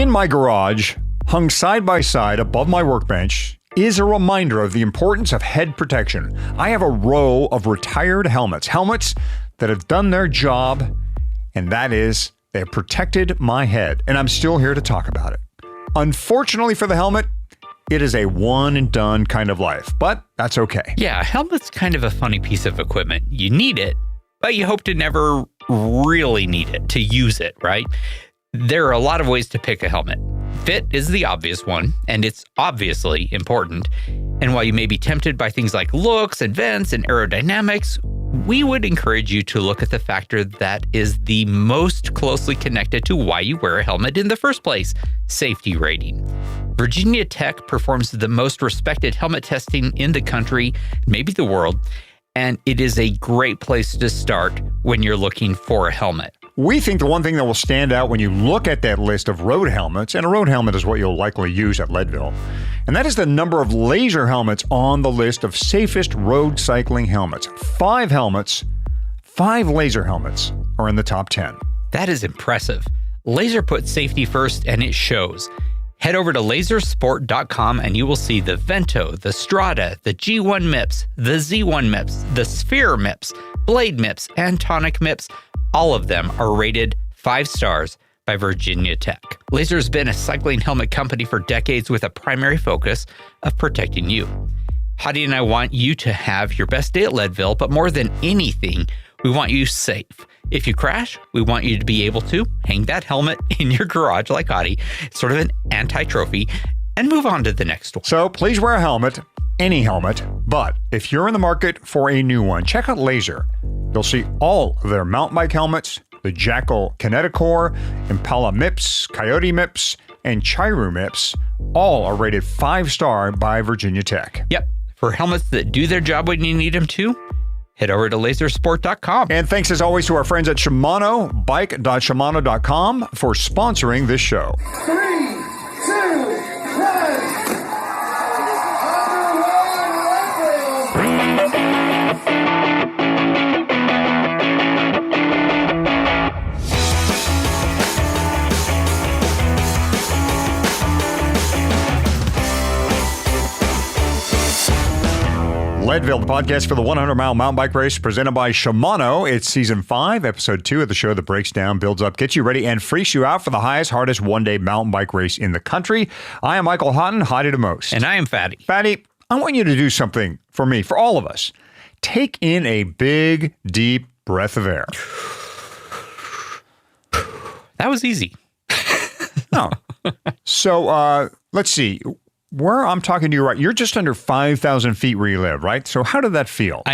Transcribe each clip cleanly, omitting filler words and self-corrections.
In my garage, hung side by side above my workbench, is a reminder of the importance of head protection. I have a row of retired helmets that have done their job, and that is, they have protected my head, and I'm still here to talk about it. Unfortunately for the helmet, it is a one and done kind of life, but that's okay. Yeah, a helmet's kind of a funny piece of equipment. You need it, but you hope to never really need it, to use it, right? There are a lot of ways to pick a helmet. Fit is the obvious one, and it's obviously important. And while you may be tempted by things like looks and vents and aerodynamics, we would encourage you to look at the factor that is the most closely connected to why you wear a helmet in the first place: safety rating. Virginia Tech performs the most respected helmet testing in the country, maybe the world, and it is a great place to start when you're looking for a helmet. We think the one thing that will stand out when you look at that list of road helmets, and a road helmet is what you'll likely use at Leadville, and that is the number of laser helmets on the list of safest road cycling helmets. 5 laser helmets are in the top 10. That is impressive. Laser puts safety first, and it shows. Head over to lasersport.com and you will see the Vento, the Strada, the G1 MIPS, the Z1 MIPS, the Sphere MIPS, Blade MIPS, and Tonic MIPS. All of them are rated 5 stars by Virginia Tech. Laser has been a cycling helmet company for decades with a primary focus of protecting you. Hadi and I want you to have your best day at Leadville, but more than anything, we want you safe. If you crash, we want you to be able to hang that helmet in your garage like Hadi, sort of an anti-trophy, and move on to the next one. So please wear a helmet, any helmet, but if you're in the market for a new one, check out Laser. You'll see all of their mountain bike helmets, the Jackal Kineticore, Impala MIPS, Coyote MIPS, and Chiru MIPS. All are rated 5-star by Virginia Tech. Yep. For helmets that do their job when you need them to, head over to lasersport.com. And thanks as always to our friends at Shimano, bike.shimano.com, for sponsoring this show. 3, 2, 1. Leadville, the podcast for the 100-mile mountain bike race, presented by Shimano. It's season 5, episode 2 of the show that breaks down, builds up, gets you ready, and freaks you out for the highest, hardest one-day mountain bike race in the country. I am Michael Houghton, Hottie to most. And I am Fatty. Fatty, I want you to do something for me, for all of us. Take in a big, deep breath of air. That was easy. No. So, let's see. Where I'm talking to you right, you're just under 5,000 feet where you live, right? So how did that feel?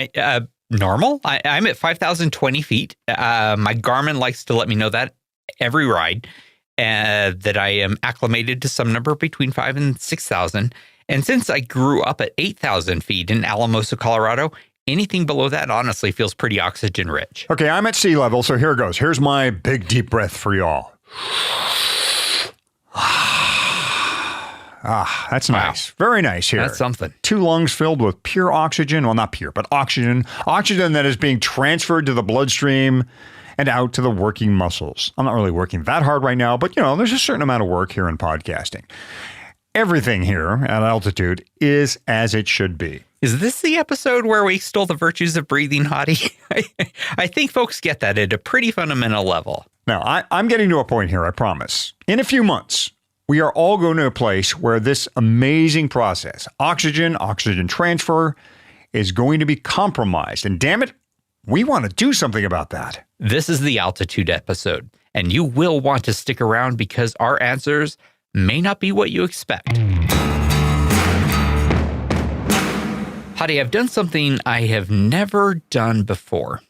Normal. I'm at 5,020 feet. My Garmin likes to let me know that every ride, that I am acclimated to some number between 5,000 and 6,000. And since I grew up at 8,000 feet in Alamosa, Colorado, anything below that honestly feels pretty oxygen rich. Okay, I'm at sea level, so here goes. Here's my big deep breath for y'all. Ah, that's nice. Wow. Very nice here. That's something. 2 lungs filled with pure oxygen. Well, not pure, but oxygen. Oxygen that is being transferred to the bloodstream and out to the working muscles. I'm not really working that hard right now, but, there's a certain amount of work here in podcasting. Everything here at altitude is as it should be. Is this the episode where we extol the virtues of breathing, Hottie? I think folks get that at a pretty fundamental level. Now, I'm getting to a point here, I promise. In a few months, we are all going to a place where this amazing process, oxygen transfer, is going to be compromised. And damn it, we want to do something about that. This is the altitude episode, and you will want to stick around because our answers may not be what you expect. Hadi, I've done something I have never done before.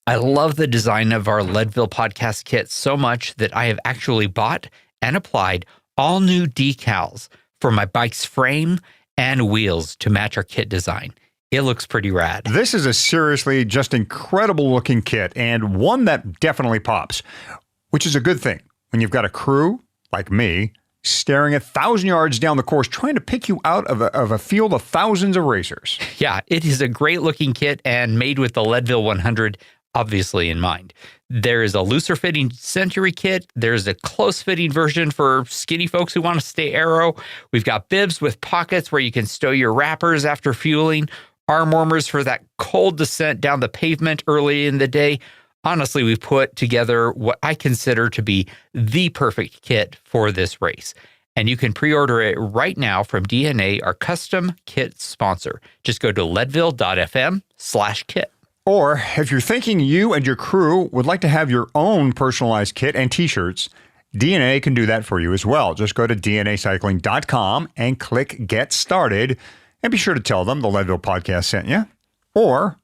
I love the design of our Leadville podcast kit so much that I have actually bought and applied all new decals for my bike's frame and wheels to match our kit design. It looks pretty rad. This is a seriously just incredible looking kit, and one that definitely pops, which is a good thing when you've got a crew like me staring 1,000 yards down the course trying to pick you out of a field of thousands of racers. Yeah, it is a great looking kit and made with the Leadville 100 obviously in mind. There is a looser fitting Century kit. There's a close fitting version for skinny folks who want to stay aero. We've got bibs with pockets where you can stow your wrappers after fueling, arm warmers for that cold descent down the pavement early in the day. Honestly, we've put together what I consider to be the perfect kit for this race. And you can pre-order it right now from DNA, our custom kit sponsor. Just go to leadville.fm/kit. Or if you're thinking you and your crew would like to have your own personalized kit and t-shirts, DNA can do that for you as well. Just go to dnacycling.com and click Get Started, and be sure to tell them the Leadville podcast sent you. Or,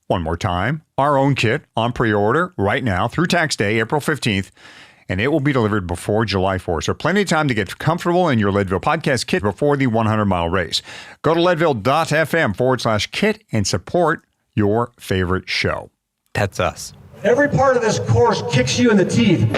one more time, our own kit on pre-order right now through tax day, April 15th, and it will be delivered before July 4th. So plenty of time to get comfortable in your Leadville podcast kit before the 100-mile race. Go to leadville.fm/kit and support your favorite show. That's us. Every part of this course kicks you in the teeth.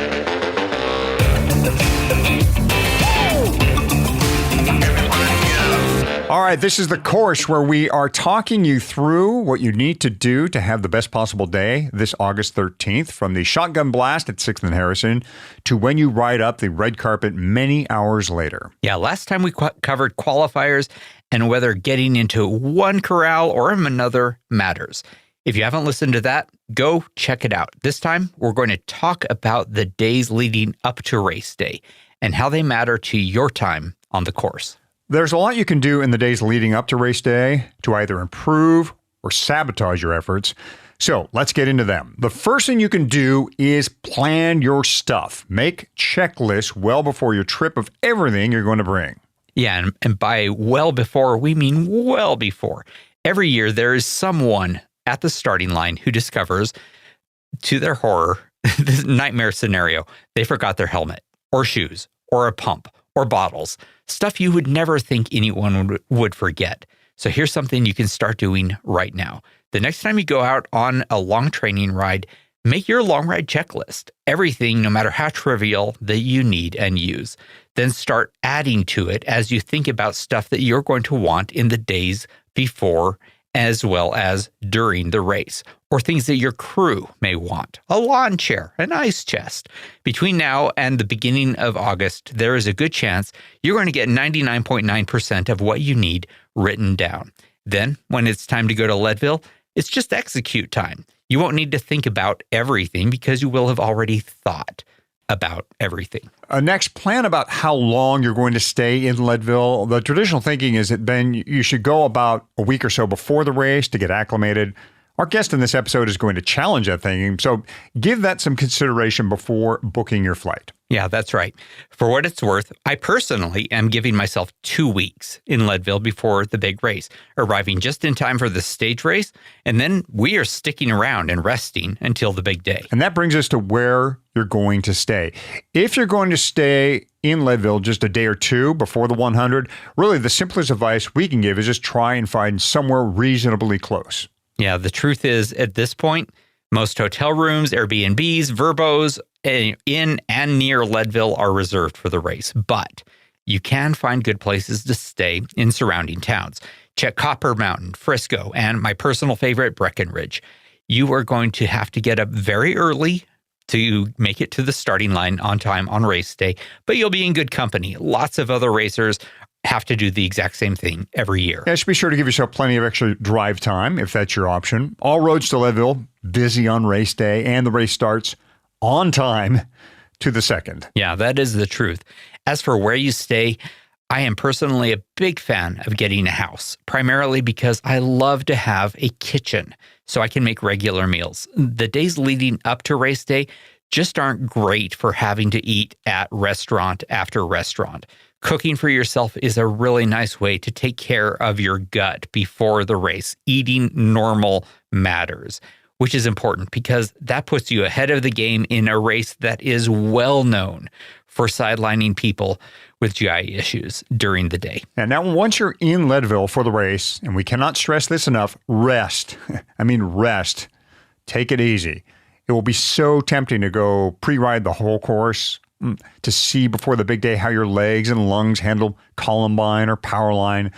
All right, this is the course where we are talking you through what you need to do to have the best possible day this August 13th, from the shotgun blast at 6th and Harrison to when you ride up the red carpet many hours later. Yeah, last time we covered qualifiers and whether getting into one corral or another matters. If you haven't listened to that, go check it out. This time, we're going to talk about the days leading up to race day and how they matter to your time on the course. There's a lot you can do in the days leading up to race day to either improve or sabotage your efforts. So let's get into them. The first thing you can do is plan your stuff. Make checklists well before your trip of everything you're going to bring. Yeah, and by well before, we mean well before. Every year, there is someone at the starting line who discovers, to their horror, this nightmare scenario. They forgot their helmet or shoes or a pump or bottles, stuff you would never think anyone would forget. So here's something you can start doing right now. The next time you go out on a long training ride, make your long ride checklist. Everything, no matter how trivial, that you need and use. Then start adding to it as you think about stuff that you're going to want in the days before as well as during the race, or things that your crew may want. A lawn chair, an ice chest. Between now and the beginning of August, there is a good chance you're going to get 99.9% of what you need written down. Then, when it's time to go to Leadville, it's just execute time. You won't need to think about everything because you will have already thought about everything. Next, plan about how long you're going to stay in Leadville. The traditional thinking is that, Ben, you should go about a week or so before the race to get acclimated. Our guest in this episode is going to challenge that thinking, so give that some consideration before booking your flight. Yeah, that's right. For what it's worth, I personally am giving myself 2 weeks in Leadville before the big race, arriving just in time for the stage race, and then we are sticking around and resting until the big day. And that brings us to where you're going to stay. If you're going to stay in Leadville just a day or two before the 100, really the simplest advice we can give is just try and find somewhere reasonably close. Yeah, the truth is, at this point, most hotel rooms, Airbnbs, Verbos in and near Leadville are reserved for the race, but you can find good places to stay in surrounding towns. Check Copper Mountain, Frisco, and my personal favorite, Breckenridge. You are going to have to get up very early to make it to the starting line on time on race day, but you'll be in good company. Lots of other racers have to do the exact same thing every year. Yeah, just be sure to give yourself plenty of extra drive time if that's your option. All roads to Leadville, busy on race day, and the race starts on time to the second. Yeah, that is the truth. As for where you stay, I am personally a big fan of getting a house, primarily because I love to have a kitchen so I can make regular meals. The days leading up to race day just aren't great for having to eat at restaurant after restaurant. Cooking for yourself is a really nice way to take care of your gut before the race. Eating normal matters, which is important because that puts you ahead of the game in a race that is well known for sidelining people with GI issues during the day. And now once you're in Leadville for the race, and we cannot stress this enough, rest. I mean, rest. Take it easy. It will be so tempting to go pre-ride the whole course, to see before the big day how your legs and lungs handle Columbine or Powerline.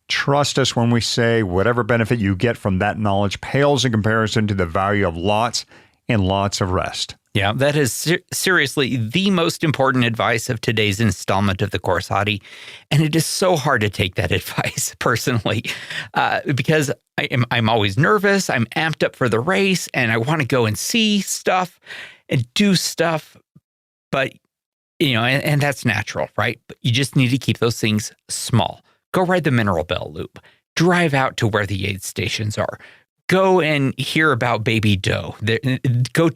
Trust us when we say whatever benefit you get from that knowledge pales in comparison to the value of lots and lots of rest. Yeah, that is seriously the most important advice of today's installment of the Course Hottie. And it is so hard to take that advice personally because I'm always nervous. I'm amped up for the race and I want to go and see stuff and do stuff. But, and that's natural, right? But you just need to keep those things small. Go ride the Mineral Bell Loop. Drive out to where the aid stations are. Go and hear about Baby Doe. Go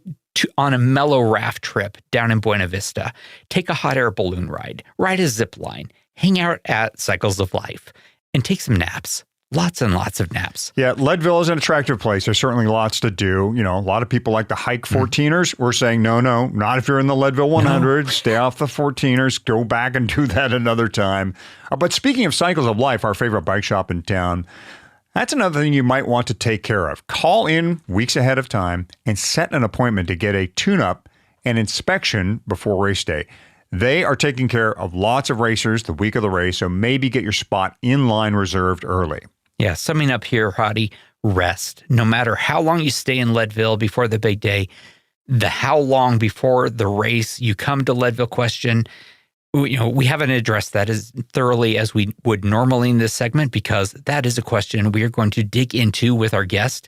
on a mellow raft trip down in Buena Vista. Take a hot air balloon ride. Ride a zip line. Hang out at Cycles of Life. And take some naps. Lots and lots of naps. Yeah, Leadville is an attractive place. There's certainly lots to do. A lot of people like to hike 14ers. We're saying, no, not if you're in the Leadville 100. No. Stay off the 14ers. Go back and do that another time. But speaking of Cycles of Life, our favorite bike shop in town, that's another thing you might want to take care of. Call in weeks ahead of time and set an appointment to get a tune-up and inspection before race day. They are taking care of lots of racers the week of the race, so maybe get your spot in line reserved early. Yeah, summing up here, Hottie, rest. No matter how long you stay in Leadville before the big day, the how long before the race you come to Leadville question, we haven't addressed that as thoroughly as we would normally in this segment because that is a question we are going to dig into with our guest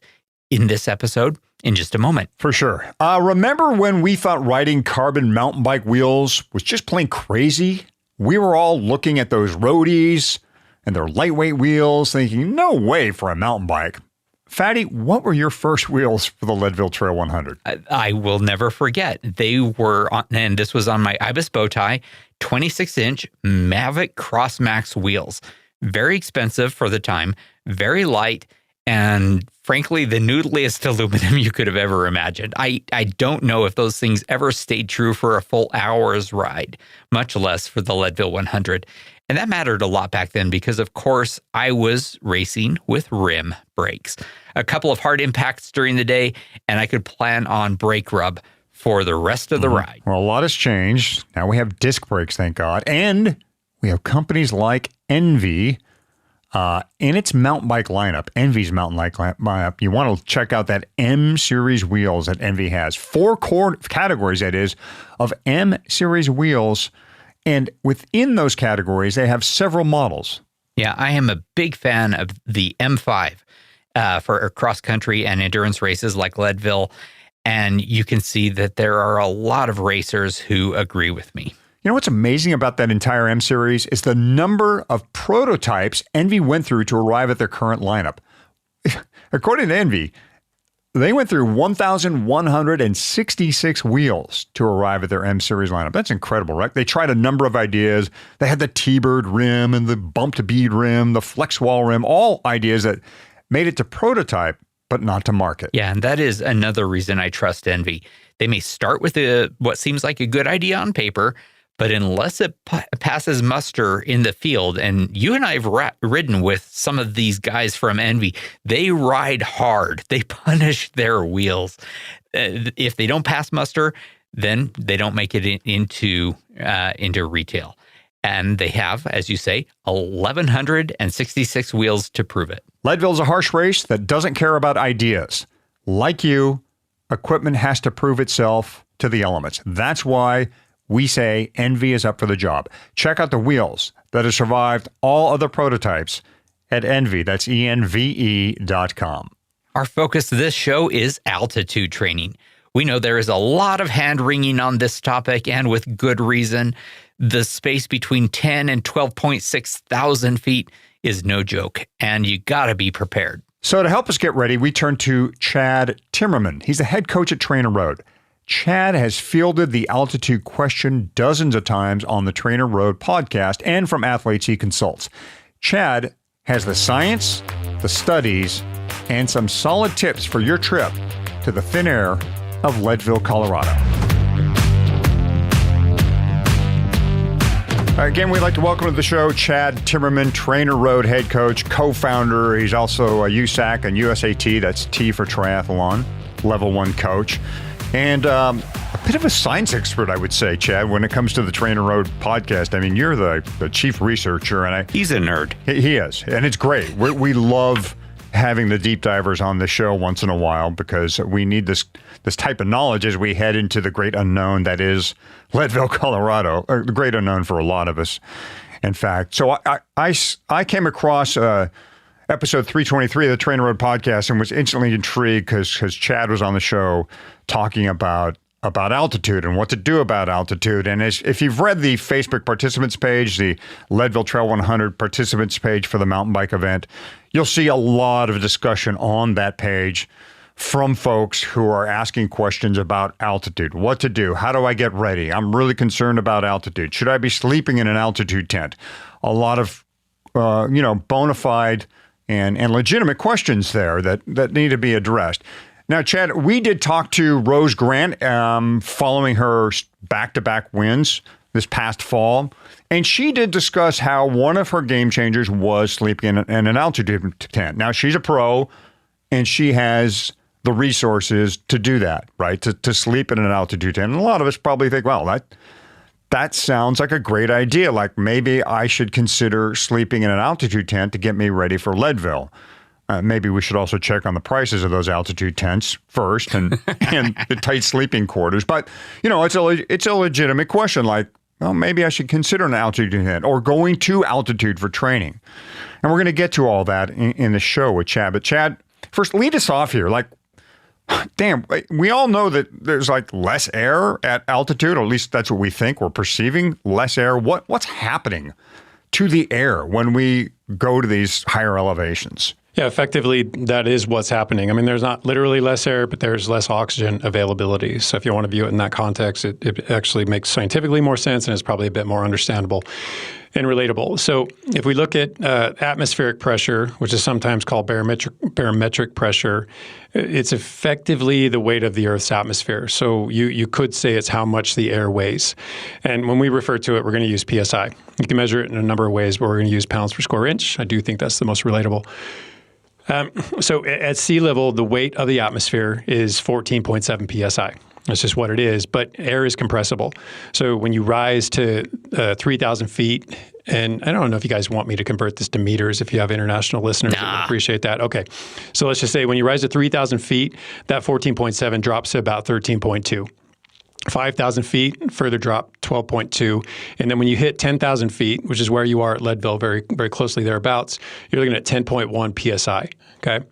in this episode in just a moment. For sure. Remember when we thought riding carbon mountain bike wheels was just plain crazy? We were all looking at those roadies and their lightweight wheels thinking, no way for a mountain bike. Fatty, what were your first wheels for the Leadville Trail 100? I will never forget. They were on, and this was on my Ibis Bowtie, 26-inch Mavic Crossmax wheels. Very expensive for the time, very light, and frankly, the noodliest aluminum you could have ever imagined. I don't know if those things ever stayed true for a full hour's ride, much less for the Leadville 100. And that mattered a lot back then because, of course, I was racing with rim brakes. A couple of hard impacts during the day, and I could plan on brake rub for the rest of the ride. Well, a lot has changed. Now we have disc brakes, thank God. And we have companies like Envy in its mountain bike lineup, Envy's mountain bike lineup. You want to check out that M Series wheels that Envy has. 4 core categories, that is, of M Series wheels. And within those categories, they have several models. Yeah, I am a big fan of the M5 for cross-country and endurance races like Leadville. And you can see that there are a lot of racers who agree with me. You know what's amazing about that entire M Series is the number of prototypes Envy went through to arrive at their current lineup. According to Envy, they went through 1,166 wheels to arrive at their M Series lineup. That's incredible, right? They tried a number of ideas. They had the T-Bird rim and the bumped bead rim, the flex wall rim, all ideas that made it to prototype, but not to market. Yeah, and that is another reason I trust Envy. They may start with what seems like a good idea on paper, but unless it passes muster in the field, and you and I have ridden with some of these guys from Envy, they ride hard. They punish their wheels. If they don't pass muster, then they don't make it into retail. And they have, as you say, 1,166 wheels to prove it. Leadville's a harsh race that doesn't care about ideas. Like you, equipment has to prove itself to the elements. That's why we say Envy is up for the job. Check out the wheels that have survived all other prototypes at Envy. That's ENVE.com. Our focus of this show is altitude training. We know there is a lot of hand-wringing on this topic, and with good reason. The space between 10 and 12.6 thousand feet is no joke, and you got to be prepared. So to help us get ready, we turn to Chad Timmerman. He's the head coach at TrainerRoad. Chad has fielded the altitude question dozens of times on the TrainerRoad podcast and from athletes he consults. Chad has the science, the studies, and some solid tips for your trip to the thin air of Leadville, Colorado. Again, we'd like to welcome to the show Chad Timmerman, TrainerRoad head coach, co-founder. He's also a USAC and USAT, that's T for triathlon, level 1 coach. And a bit of a science expert, I would say, Chad, when it comes to the TrainerRoad podcast. I mean, you're the chief researcher, and he's a nerd. He is, and it's great. We love having the deep divers on the show once in a while because we need this type of knowledge as we head into the great unknown that is Leadville, Colorado, the great unknown for a lot of us, in fact. So I came across episode 323 of the TrainerRoad podcast and was instantly intrigued because Chad was on the show talking about altitude and what to do about altitude. And if you've read the Facebook participants page, the Leadville Trail 100 participants page for the mountain bike event, you'll see a lot of discussion on that page from folks who are asking questions about altitude, what to do, how do I get ready? I'm really concerned about altitude. Should I be sleeping in an altitude tent? A lot of, bona fide and legitimate questions there that need to be addressed. Now, Chad, we did talk to Rose Grant following her back-to-back wins this past fall, and she did discuss how one of her game changers was sleeping in an altitude tent. Now, she's a pro, and she has the resources to do that, right, to sleep in an altitude tent. And a lot of us probably think, well, that sounds like a great idea. Like maybe I should consider sleeping in an altitude tent to get me ready for Leadville. Maybe we should also check on the prices of those altitude tents first and the tight sleeping quarters. But, it's a legitimate question. Like, well, maybe I should consider an altitude tent or going to altitude for training. And we're going to get to all that in the show with Chad. But Chad, first, lead us off here. Like, damn, we all know that there's like less air at altitude, or at least that's what we think. We're perceiving less air. What's happening to the air when we go to these higher elevations? Yeah, effectively, that is what's happening. I mean, there's not literally less air, but there's less oxygen availability. So if you want to view it in that context, it actually makes scientifically more sense and is probably a bit more understandable and relatable. So if we look at atmospheric pressure, which is sometimes called barometric pressure, it's effectively the weight of the Earth's atmosphere. So you could say it's how much the air weighs. And when we refer to it, we're going to use PSI. You can measure it in a number of ways, but we're going to use pounds per square inch. I do think that's the most relatable. So at sea level, the weight of the atmosphere is 14.7 psi. That's just what it is, but air is compressible. So when you rise to 3,000 feet, and I don't know if you guys want me to convert this to meters, if you have international listeners, I appreciate that. Okay, so let's just say when you rise to 3,000 feet, that 14.7 drops to about 13.2. 5,000 feet, further drop, 12.2. And then when you hit 10,000 feet, which is where you are at Leadville, very, very closely thereabouts, you're looking at 10.1 psi, okay?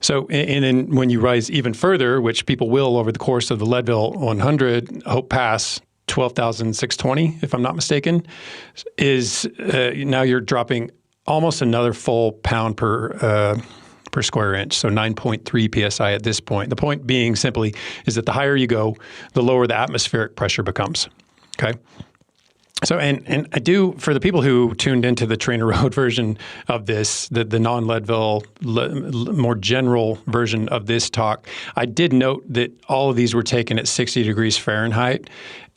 So, and then when you rise even further, which people will over the course of the Leadville 100, hope pass 12,620, if I'm not mistaken, is now you're dropping almost another full pound per square inch, so 9.3 psi at this point. The point being simply is that the higher you go, the lower the atmospheric pressure becomes, okay? So, and I do, for the people who tuned into the TrainerRoad version of this, the non-Leadville, more general version of this talk, I did note that all of these were taken at 60 degrees Fahrenheit.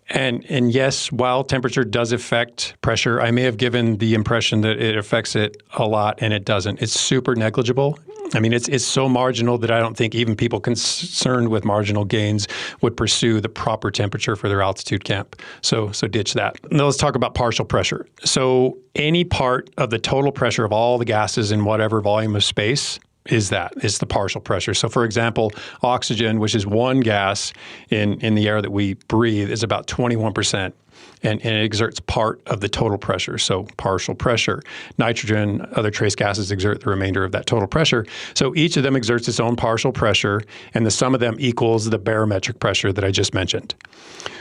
And yes, while temperature does affect pressure, I may have given the impression that it affects it a lot, and it doesn't. It's super negligible. I mean, it's so marginal that I don't think even people concerned with marginal gains would pursue the proper temperature for their altitude camp. So ditch that. Now let's talk about partial pressure. So any part of the total pressure of all the gases in whatever volume of space is the partial pressure. So for example, oxygen, which is one gas in the air that we breathe, is about 21%. And it exerts part of the total pressure, so partial pressure. Nitrogen, other trace gases exert the remainder of that total pressure. So each of them exerts its own partial pressure, and the sum of them equals the barometric pressure that I just mentioned.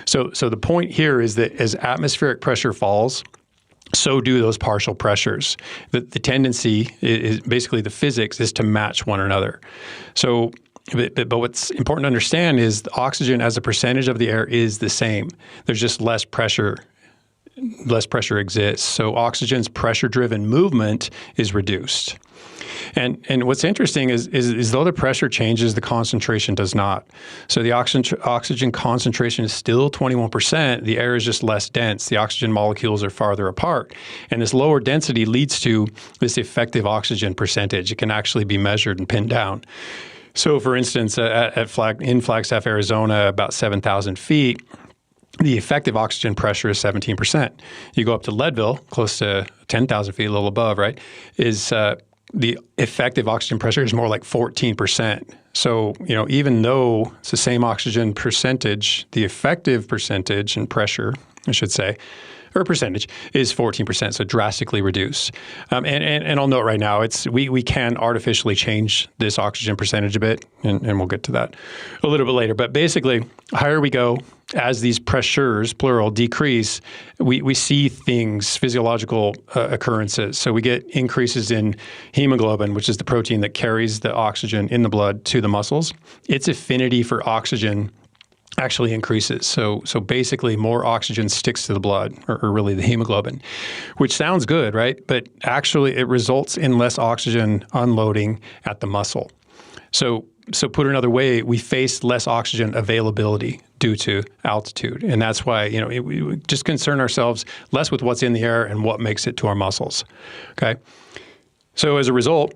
So the point here is that as atmospheric pressure falls, so do those partial pressures. The tendency is basically the physics is to match one another. So, but what's important to understand is the oxygen as a percentage of the air is the same. There's just less pressure exists. So oxygen's pressure-driven movement is reduced. And what's interesting is though the pressure changes, the concentration does not. So the oxygen concentration is still 21%. The air is just less dense. The oxygen molecules are farther apart. And this lower density leads to this effective oxygen percentage. It can actually be measured and pinned down. So, for instance, in Flagstaff, Arizona, about 7,000 feet, the effective oxygen pressure is 17%. You go up to Leadville, close to 10,000 feet, a little above, right, is the effective oxygen pressure is more like 14%. So, even though it's the same oxygen percentage, the effective percentage and pressure, I should say, or percentage is 14%, so drastically reduced. And I'll note right now, we can artificially change this oxygen percentage a bit, and we'll get to that a little bit later. But basically, higher we go, as these pressures, plural, decrease, we see things, physiological occurrences. So we get increases in hemoglobin, which is the protein that carries the oxygen in the blood to the muscles. Its affinity for oxygen actually increases. So basically more oxygen sticks to the blood, or really the hemoglobin, which sounds good, right? But actually it results in less oxygen unloading at the muscle. So put another way, we face less oxygen availability due to altitude. And that's why, we just concern ourselves less with what's in the air and what makes it to our muscles, okay? So as a result,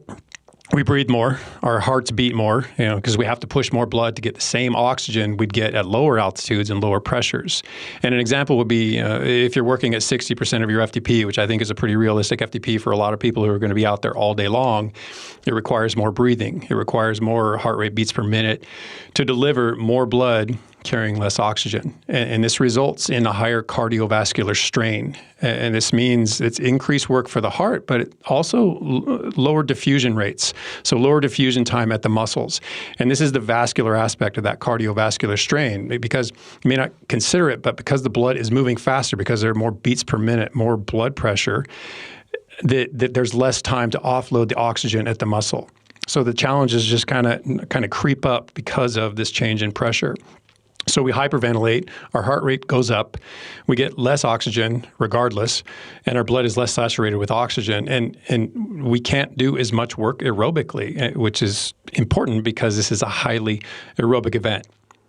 we breathe more, our hearts beat more, because we have to push more blood to get the same oxygen we'd get at lower altitudes and lower pressures. And an example would be if you're working at 60% of your FTP, which I think is a pretty realistic FTP for a lot of people who are going to be out there all day long, it requires more breathing. It requires more heart rate beats per minute to deliver more blood carrying less oxygen. And this results in a higher cardiovascular strain. And this means it's increased work for the heart, but it also lower diffusion rates. So lower diffusion time at the muscles. And this is the vascular aspect of that cardiovascular strain, because you may not consider it, but because the blood is moving faster, because there are more beats per minute, more blood pressure, that there's less time to offload the oxygen at the muscle. So the challenges just kind of creep up because of this change in pressure. So we hyperventilate, our heart rate goes up, we get less oxygen regardless, and our blood is less saturated with oxygen, and we can't do as much work aerobically, which is important because this is a highly aerobic event.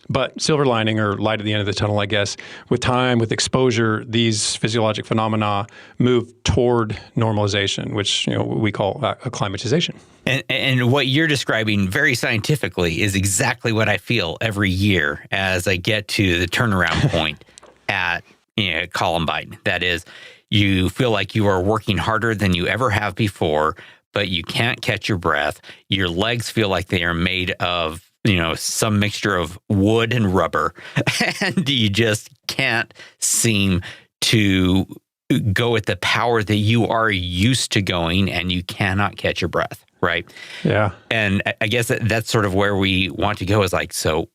But silver lining, or light at the end of the tunnel, I guess, with time, with exposure, these physiologic phenomena move toward normalization, which we call acclimatization. And what you're describing very scientifically is exactly what I feel every year as I get to the turnaround point at Columbine. That is, you feel like you are working harder than you ever have before, but you can't catch your breath. Your legs feel like they are made of some mixture of wood and rubber, and you just can't seem to go at the power that you are used to going, and you cannot catch your breath, right? Yeah. And I guess that's sort of where we want to go, is like, so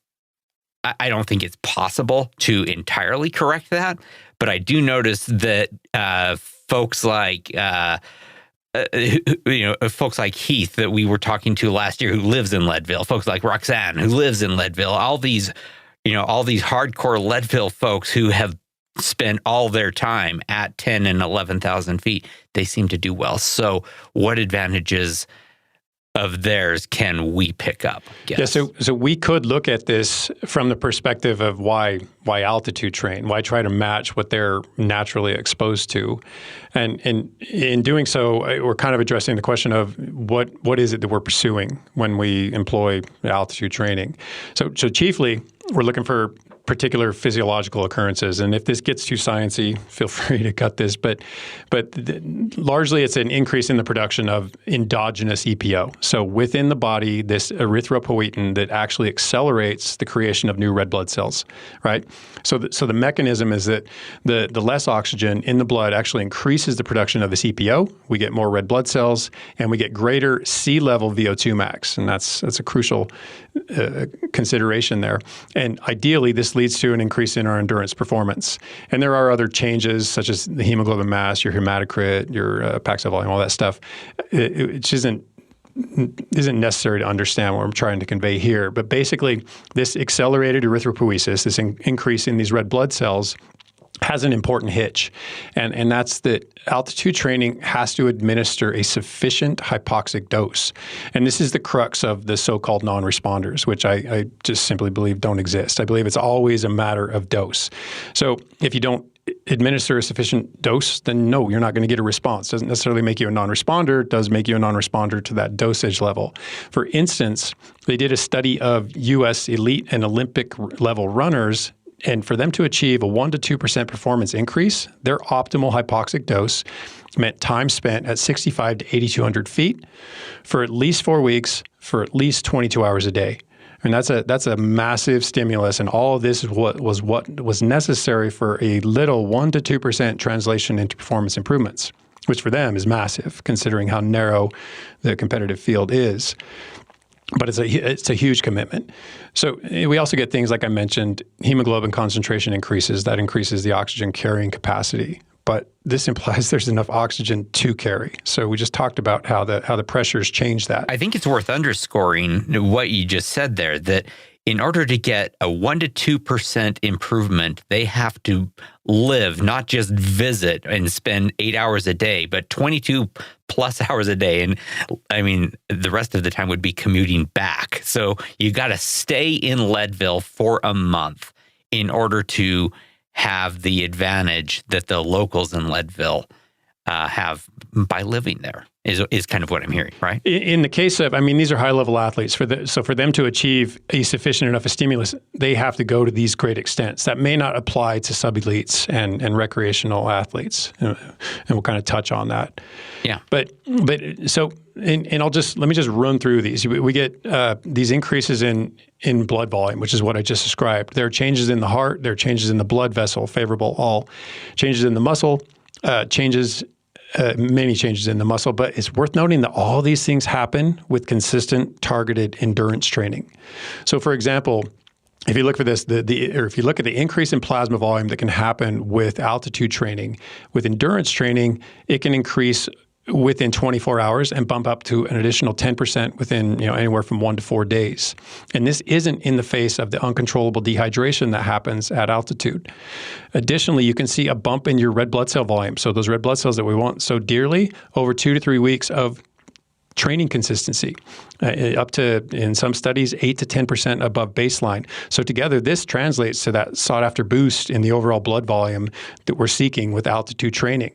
I don't think it's possible to entirely correct that, but I do notice that folks like folks like Heath that we were talking to last year, who lives in Leadville, folks like Roxanne, who lives in Leadville, all these hardcore Leadville folks who have spent all their time at 10 and 11,000 feet, they seem to do well. So what advantages of theirs can we pick up? Yeah, so we could look at this from the perspective of why altitude train, why try to match what they're naturally exposed to. And in doing so, we're kind of addressing the question of what is it that we're pursuing when we employ altitude training. So chiefly, we're looking for particular physiological occurrences. And if this gets too sciencey, feel free to cut this. But largely, it's an increase in the production of endogenous EPO. So within the body, this erythropoietin that actually accelerates the creation of new red blood cells, right? So the mechanism is that the less oxygen in the blood actually increases the production of this EPO. We get more red blood cells, and we get greater sea-level VO2 max. And that's a crucial consideration there. And ideally, this leads to an increase in our endurance performance. And there are other changes, such as the hemoglobin mass, your hematocrit, your Paxil volume, all that stuff. It just isn't necessary to understand what I'm trying to convey here. But basically, this accelerated erythropoiesis, this increase in these red blood cells, has an important hitch, and that's that altitude training has to administer a sufficient hypoxic dose. And this is the crux of the so-called non-responders, which I just simply believe don't exist. I believe it's always a matter of dose. So if you don't administer a sufficient dose, then no, you're not going to get a response. Doesn't necessarily make you a non-responder. It does make you a non-responder to that dosage level. For instance, they did a study of U.S. elite and Olympic level runners, and for them to achieve a 1% to 2% performance increase, their optimal hypoxic dose meant time spent at 65 to 8,200 feet for at least 4 weeks for at least 22 hours a day. And that's a massive stimulus, and all of this is what was necessary for a little 1% to 2% translation into performance improvements, which for them is massive, considering how narrow the competitive field is. But it's a huge commitment. So we also get things like I mentioned, hemoglobin concentration increases. That increases the oxygen carrying capacity. But this implies there's enough oxygen to carry. So we just talked about how the pressures change that. I think it's worth underscoring what you just said there, that in order to get a 1% to 2% improvement, they have to live, not just visit and spend 8 hours a day, but 22 plus hours a day. And I mean, the rest of the time would be commuting back. So you got to stay in Leadville for a month in order to have the advantage that the locals in Leadville have by living there, is kind of what I'm hearing, right? In the case of, I mean, these are high-level athletes. So for them to achieve a sufficient enough a stimulus, they have to go to these great extents. That may not apply to sub-elites and recreational athletes, and we'll kind of touch on that. Yeah. But so, and let me just run through these. We get these increases in blood volume, which is what I just described. There are changes in the heart. There are changes in the blood vessel, favorable all. Changes in the muscle, many changes in the muscle, but it's worth noting that all these things happen with consistent targeted endurance training. So for example, if you look for this, if you look at the increase in plasma volume that can happen with altitude training, with endurance training, it can increase within 24 hours and bump up to an additional 10% within anywhere from 1 to 4 days. And this isn't in the face of the uncontrollable dehydration that happens at altitude. Additionally, you can see a bump in your red blood cell volume. So those red blood cells that we want so dearly over 2 to 3 weeks of training consistency, up to, in some studies, 8 to 10% above baseline. So together, this translates to that sought-after boost in the overall blood volume that we're seeking with altitude training.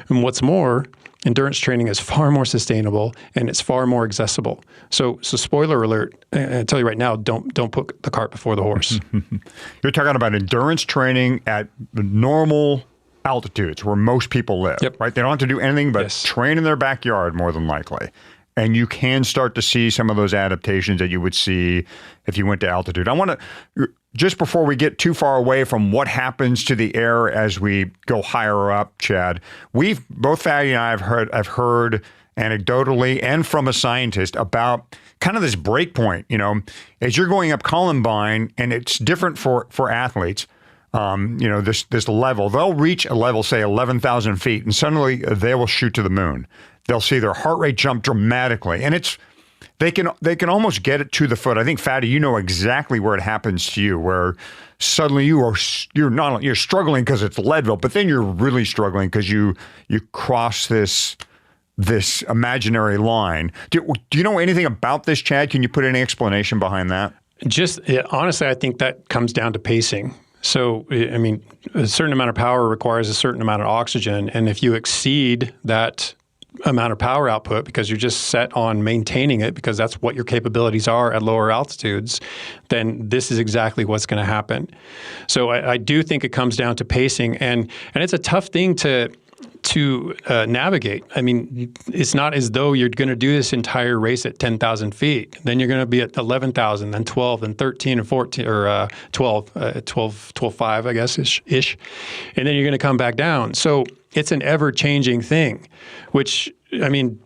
And what's more, endurance training is far more sustainable and it's far more accessible. So spoiler alert, I tell you right now, don't put the cart before the horse. You're talking about endurance training at normal altitudes where most people live, right? They don't have to do anything but train in their backyard more than likely. And you can start to see some of those adaptations that you would see if you went to altitude. I want to, just before we get too far away from what happens to the air as we go higher up, Chad, both Fatty and I have heard anecdotally and from a scientist about kind of this break point, as you're going up Columbine, and it's different for athletes. This level, they'll reach a level, say 11,000 feet, and suddenly they will shoot to the moon. They'll see their heart rate jump dramatically, and they can almost get it to the foot. I think, Fatty, you know exactly where it happens to you, where suddenly you're struggling because it's Leadville, but then you're really struggling because you cross this imaginary line. Do you know anything about this, Chad? Can you put any explanation behind that? Honestly, I think that comes down to pacing. So, I mean, a certain amount of power requires a certain amount of oxygen, and if you exceed that amount of power output because you're just set on maintaining it because that's what your capabilities are at lower altitudes, then this is exactly what's going to happen. So I do think it comes down to pacing, and it's a tough thing to navigate. I mean, it's not as though you're going to do this entire race at 10,000 feet. Then you're going to be at 11,000, then 12, then 13 and 14, or 12.5, I guess, ish. And then you're going to come back down. So it's an ever-changing thing, which, I mean,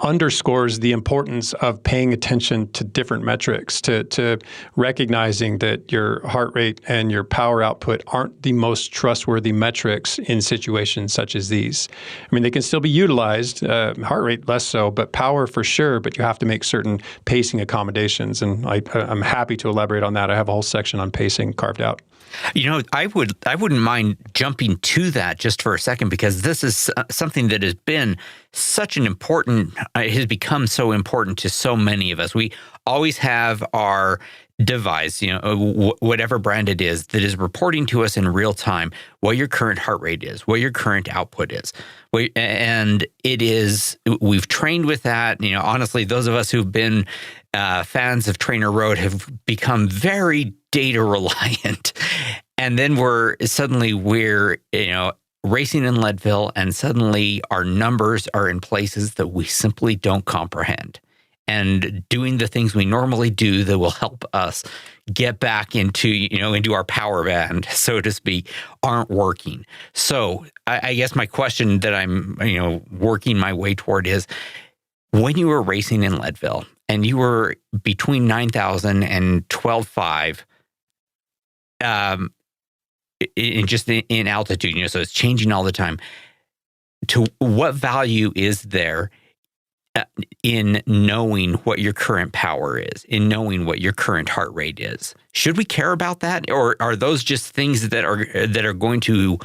underscores the importance of paying attention to different metrics, to recognizing that your heart rate and your power output aren't the most trustworthy metrics in situations such as these. I mean, they can still be utilized, heart rate less so, but power for sure, but you have to make certain pacing accommodations. And I'm happy to elaborate on that. I have a whole section on pacing carved out. I wouldn't mind jumping to that just for a second, because this is something that has been such an important, has become so important to so many of us. We always have our device, whatever brand it is, that is reporting to us in real time what your current heart rate is, what your current output is. And we've trained with that. Honestly, those of us who've been fans of TrainerRoad have become very data reliant. And then we're racing in Leadville, and suddenly our numbers are in places that we simply don't comprehend. And doing the things we normally do that will help us get back into our power band, so to speak, aren't working. So I guess my question that I'm, working my way toward is, when you were racing in Leadville and you were between 9,000 and 12,500, in altitude, so it's changing all the time, to what value is there in knowing what your current power is, in knowing what your current heart rate is? Should we care about that, or are those just things that are going to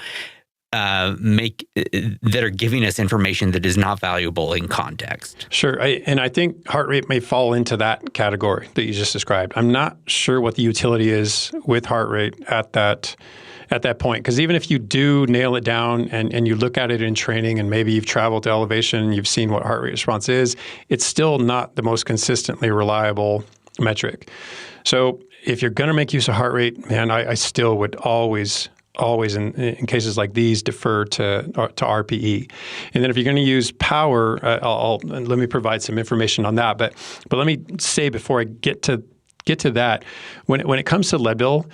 that are giving us information that is not valuable in context? Sure, and I think heart rate may fall into that category that you just described. I'm not sure what the utility is with heart rate at that point, because even if you do nail it down and you look at it in training, and maybe you've traveled to elevation and you've seen what heart rate response is, it's still not the most consistently reliable metric. So if you're going to make use of heart rate, man, I still would always in cases like these defer to RPE. And then if you're going to use power, let me provide some information on that. But let me say before I get to that, when it comes to Leadville,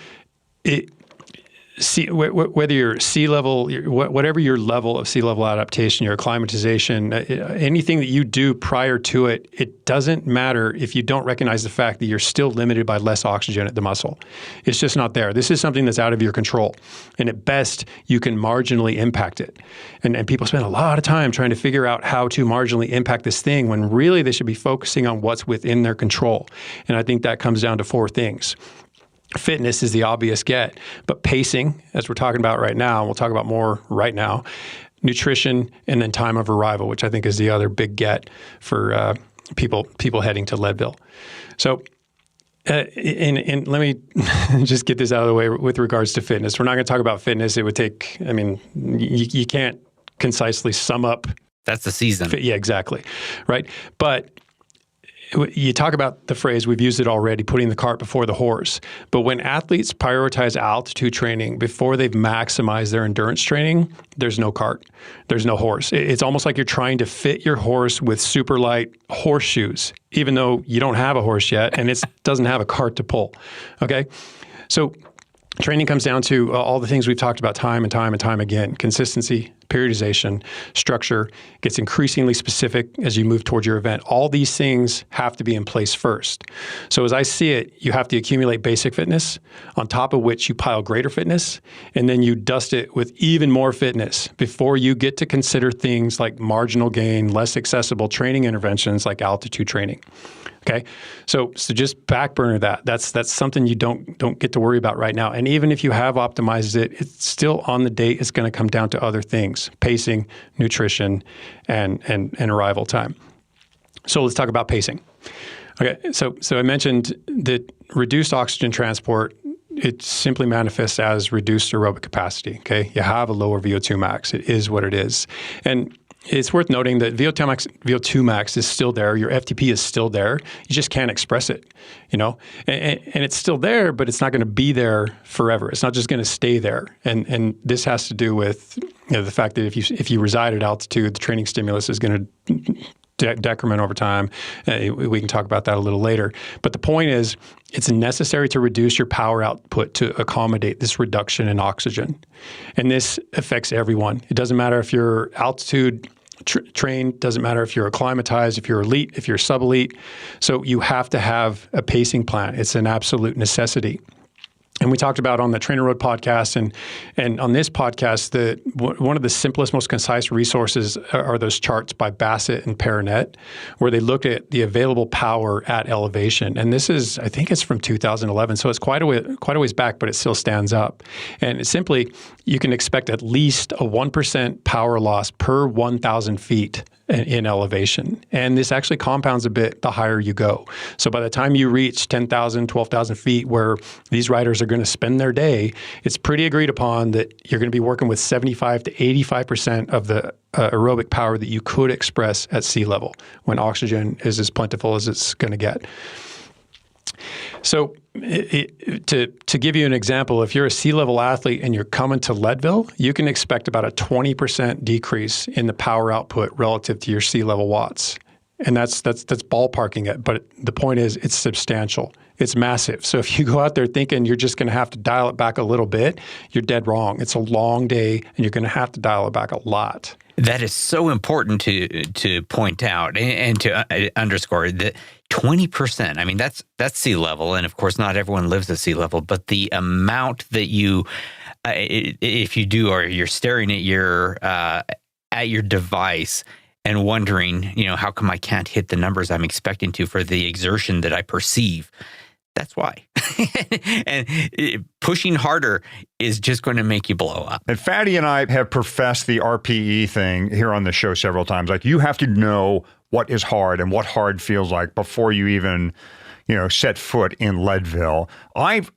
whether you're sea level, whatever your level of sea level adaptation, your acclimatization, anything that you do prior to it, it doesn't matter if you don't recognize the fact that you're still limited by less oxygen at the muscle. It's just not there. This is something that's out of your control. And at best, you can marginally impact it. And people spend a lot of time trying to figure out how to marginally impact this thing, when really they should be focusing on what's within their control. And I think that comes down to 4 things. Fitness is the obvious get, but pacing, as we're talking about right now, and we'll talk about more right now, nutrition, and then time of arrival, which I think is the other big get for people heading to Leadville. So, and let me just get this out of the way with regards to fitness. We're not going to talk about fitness. It would take, you can't concisely sum up. That's the season. Yeah, exactly. Right. But you talk about the phrase, we've used it already, putting the cart before the horse. But when athletes prioritize altitude training before they've maximized their endurance training, there's no cart, there's no horse. It's almost like you're trying to fit your horse with super light horseshoes, even though you don't have a horse yet and it doesn't have a cart to pull. Okay? So training comes down to all the things we've talked about time and time and time again: consistency, periodization, structure. Gets increasingly specific as you move towards your event. All these things have to be in place first. So as I see it, you have to accumulate basic fitness, on top of which you pile greater fitness, and then you dust it with even more fitness before you get to consider things like marginal gain, less accessible training interventions like altitude training. Okay, so just back burner that. That's something you don't get to worry about right now. And even if you have optimized it, it's still on the date. It's going to come down to other things: pacing, nutrition, and arrival time. So let's talk about pacing. Okay, so I mentioned that reduced oxygen transport, it simply manifests as reduced aerobic capacity. Okay, you have a lower VO2 max. It is what it is, and it's worth noting that VO2 max is still there. Your FTP is still there. You just can't express it, and it's still there, but it's not going to be there forever. It's not just going to stay there. And this has to do with the fact that if you reside at altitude, the training stimulus is going to decrement over time. We can talk about that a little later. But the point is, it's necessary to reduce your power output to accommodate this reduction in oxygen. And this affects everyone. It doesn't matter if you're altitude trained, doesn't matter if you're acclimatized, if you're elite, if you're sub-elite. So you have to have a pacing plan. It's an absolute necessity. And we talked about on the TrainerRoad podcast and on this podcast that one of the simplest, most concise resources are those charts by Bassett and Perrinet, where they look at the available power at elevation. And this is, I think it's from 2011, so it's quite a ways back, but it still stands up. And it's simply, you can expect at least a 1% power loss per 1,000 feet in elevation. And this actually compounds a bit the higher you go. So by the time you reach 10,000, 12,000 feet where these riders are going to spend their day, it's pretty agreed upon that you're going to be working with 75 to 85% of the aerobic power that you could express at sea level when oxygen is as plentiful as it's going to get. So to give you an example, if you're a sea level athlete and you're coming to Leadville, you can expect about a 20% decrease in the power output relative to your sea level watts. And that's ballparking it. But the point is, it's substantial. It's massive. So if you go out there thinking you're just going to have to dial it back a little bit, you're dead wrong. It's a long day, and you're going to have to dial it back a lot. That is so important to point out and to underscore that 20%. I mean, that's sea level, and of course, not everyone lives at sea level. But the amount that you, if you do, or you're staring at your device and wondering, how come I can't hit the numbers I'm expecting to for the exertion that I perceive. That's why. And pushing harder is just going to make you blow up. And Fatty and I have professed the RPE thing here on the show several times. Like, you have to know what is hard and what hard feels like before you even, set foot in Leadville.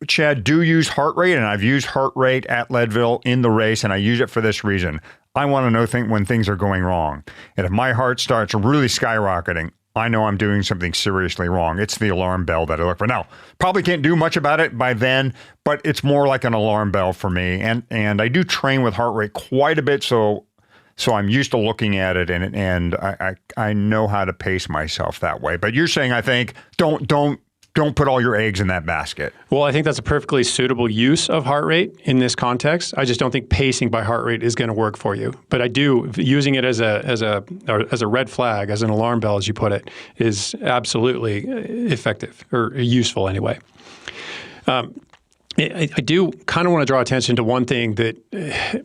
Chad, do use heart rate, and I've used heart rate at Leadville in the race, and I use it for this reason. I want to know when things are going wrong. And if my heart starts really skyrocketing, I know I'm doing something seriously wrong. It's the alarm bell that I look for. Now, probably can't do much about it by then, but it's more like an alarm bell for me. And I do train with heart rate quite a bit, so I'm used to looking at it, and I know how to pace myself that way. But you're saying, I think, don't put all your eggs in that basket. Well, I think that's a perfectly suitable use of heart rate in this context. I just don't think pacing by heart rate is going to work for you. But I do, using it as a red flag, as an alarm bell, as you put it, is absolutely effective, or useful anyway. I do kind of want to draw attention to one thing that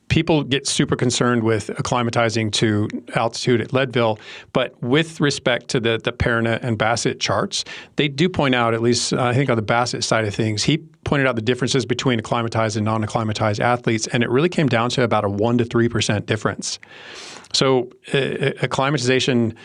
people get super concerned with acclimatizing to altitude at Leadville, but with respect to the Perrinet and Bassett charts, they do point out, at least I think on the Bassett side of things, he pointed out the differences between acclimatized and non-acclimatized athletes, and it really came down to about a 1% to 3% difference. So acclimatization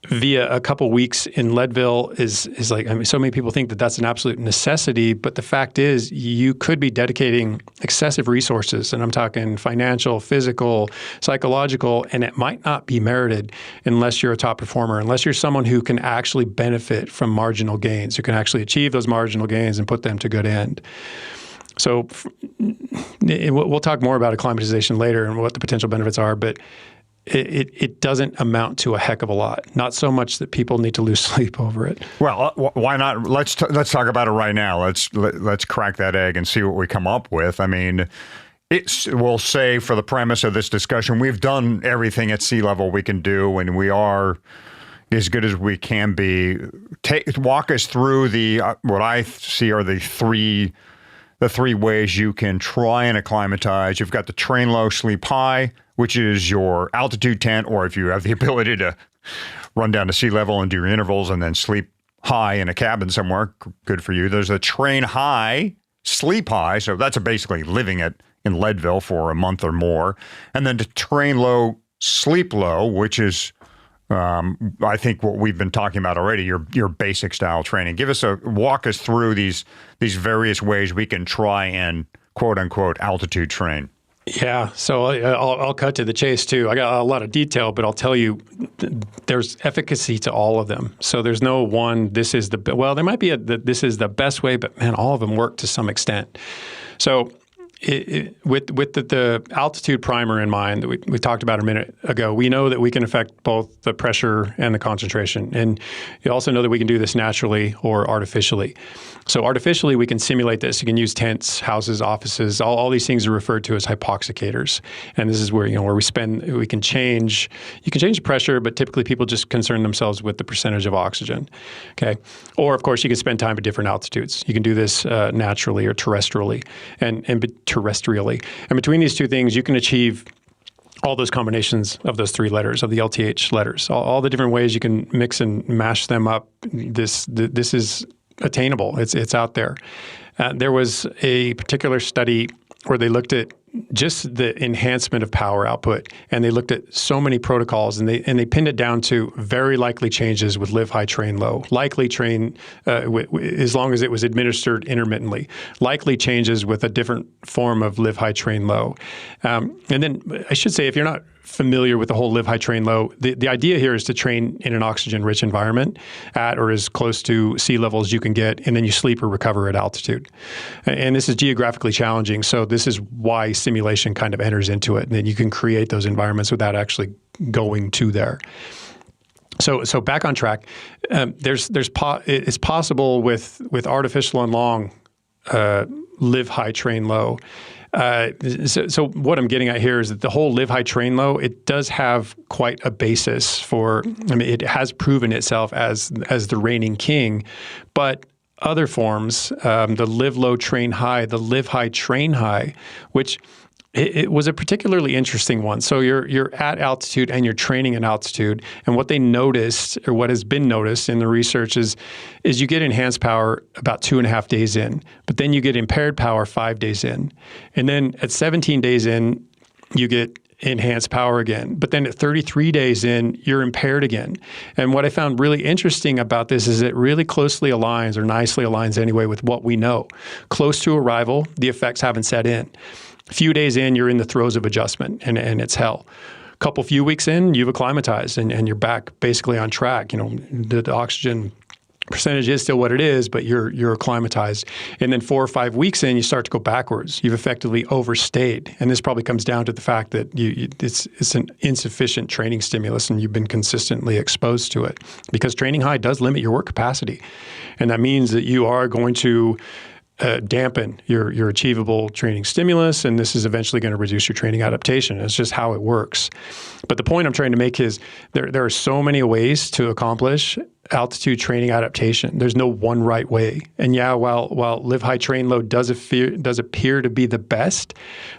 via a couple weeks in Leadville is like, so many people think that that's an absolute necessity, but the fact is you could be dedicating excessive resources, and I'm talking financial, physical, psychological, and it might not be merited unless you're a top performer, unless you're someone who can actually benefit from marginal gains, who can actually achieve those marginal gains and put them to good end. So we'll talk more about acclimatization later and what the potential benefits are, but it doesn't amount to a heck of a lot. Not so much that people need to lose sleep over it. Well, why not? Let's talk about it right now. Let's crack that egg and see what we come up with. I mean, we'll say for the premise of this discussion, we've done everything at sea level we can do, and we are as good as we can be. Walk us through what I see are the three ways you can try and acclimatize. You've got the train low, sleep high, which is your altitude tent, or if you have the ability to run down to sea level and do your intervals and then sleep high in a cabin somewhere, good for you. There's a train high, sleep high, so that's basically living in Leadville for a month or more. And then to train low, sleep low, which is I think what we've been talking about already, your basic style training. Walk us through these various ways we can try and quote unquote altitude train. Yeah, so I'll cut to the chase too. I got a lot of detail, but I'll tell you there's efficacy to all of them. So there's no one, there might be this is the best way, but man, all of them work to some extent. So with the altitude primer in mind that we talked about a minute ago, we know that we can affect both the pressure and the concentration. And you also know that we can do this naturally or artificially. So artificially, we can simulate this. You can use tents, houses, offices. All these things are referred to as hypoxicators. And this is where we can change. You can change the pressure, but typically people just concern themselves with the percentage of oxygen. Okay, or of course you can spend time at different altitudes. You can do this naturally or terrestrially, and between these two things, you can achieve all those combinations of those three letters, of the LTH letters, all the different ways you can mix and mash them up. This is attainable. It's out there. There was a particular study where they looked at just the enhancement of power output, and they looked at so many protocols, and they pinned it down to very likely changes with live high, train low. Likely train as long as it was administered intermittently. Likely changes with a different form of live high, train low. And then I should say, if you're not familiar with the whole live high, train low, the idea here is to train in an oxygen-rich environment at or as close to sea level as you can get, and then you sleep or recover at altitude. And this is geographically challenging, so this is why simulation kind of enters into it, and then you can create those environments without actually going to there. So back on track, it's possible with artificial and long live high, train low. So what I'm getting at here is that the whole live high, train low, it does have quite a basis for, it has proven itself as the reigning king, but other forms, the live low, train high, the live high, train high, which it was a particularly interesting one. So you're at altitude and you're training at altitude, and what they noticed, or what has been noticed in the research, is you get enhanced power about 2.5 days in, but then you get impaired power 5 days in, and then at 17 days in, you get enhanced power again. But then at 33 days in, you're impaired again. And what I found really interesting about this is it really closely aligns, or nicely aligns anyway, with what we know. Close to arrival, the effects haven't set in. A few days in, you're in the throes of adjustment, and it's hell. A few weeks in, you've acclimatized, and you're back basically on track. The oxygen percentage is still what it is, but you're acclimatized. And then 4 or 5 weeks in, you start to go backwards. You've effectively overstayed. And this probably comes down to the fact that it's an insufficient training stimulus, and you've been consistently exposed to it. Because training high does limit your work capacity. And that means that you are going to dampen your achievable training stimulus, and this is eventually going to reduce your training adaptation. It's just how it works. But the point I'm trying to make is there are so many ways to accomplish altitude training adaptation. There's no one right way. And yeah, while live high, train low does appear to be the best,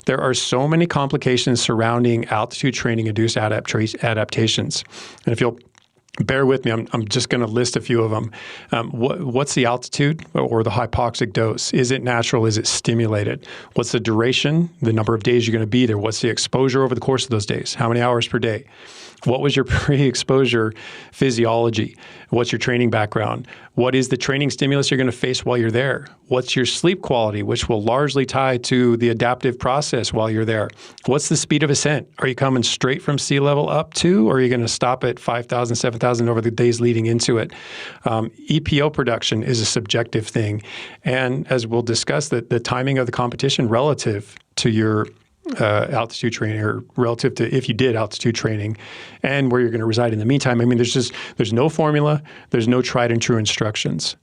there are so many complications surrounding altitude training induced adaptations. And if you'll bear with me, I'm just going to list a few of them. What's the altitude or the hypoxic dose? Is it natural? Is it stimulated? What's the duration, the number of days you're going to be there? What's the exposure over the course of those days? How many hours per day? What was your pre-exposure physiology? What's your training background? What is the training stimulus you're going to face while you're there? What's your sleep quality, which will largely tie to the adaptive process while you're there? What's the speed of ascent? Are you coming straight from sea level up to, or are you going to stop at 5,000, 7,000 over the days leading into it? EPO production is a subjective thing. And as we'll discuss, the timing of the competition relative to your altitude training, or relative to if you did altitude training, and where you're going to reside in the meantime. There's no formula, there's no tried and true instructions.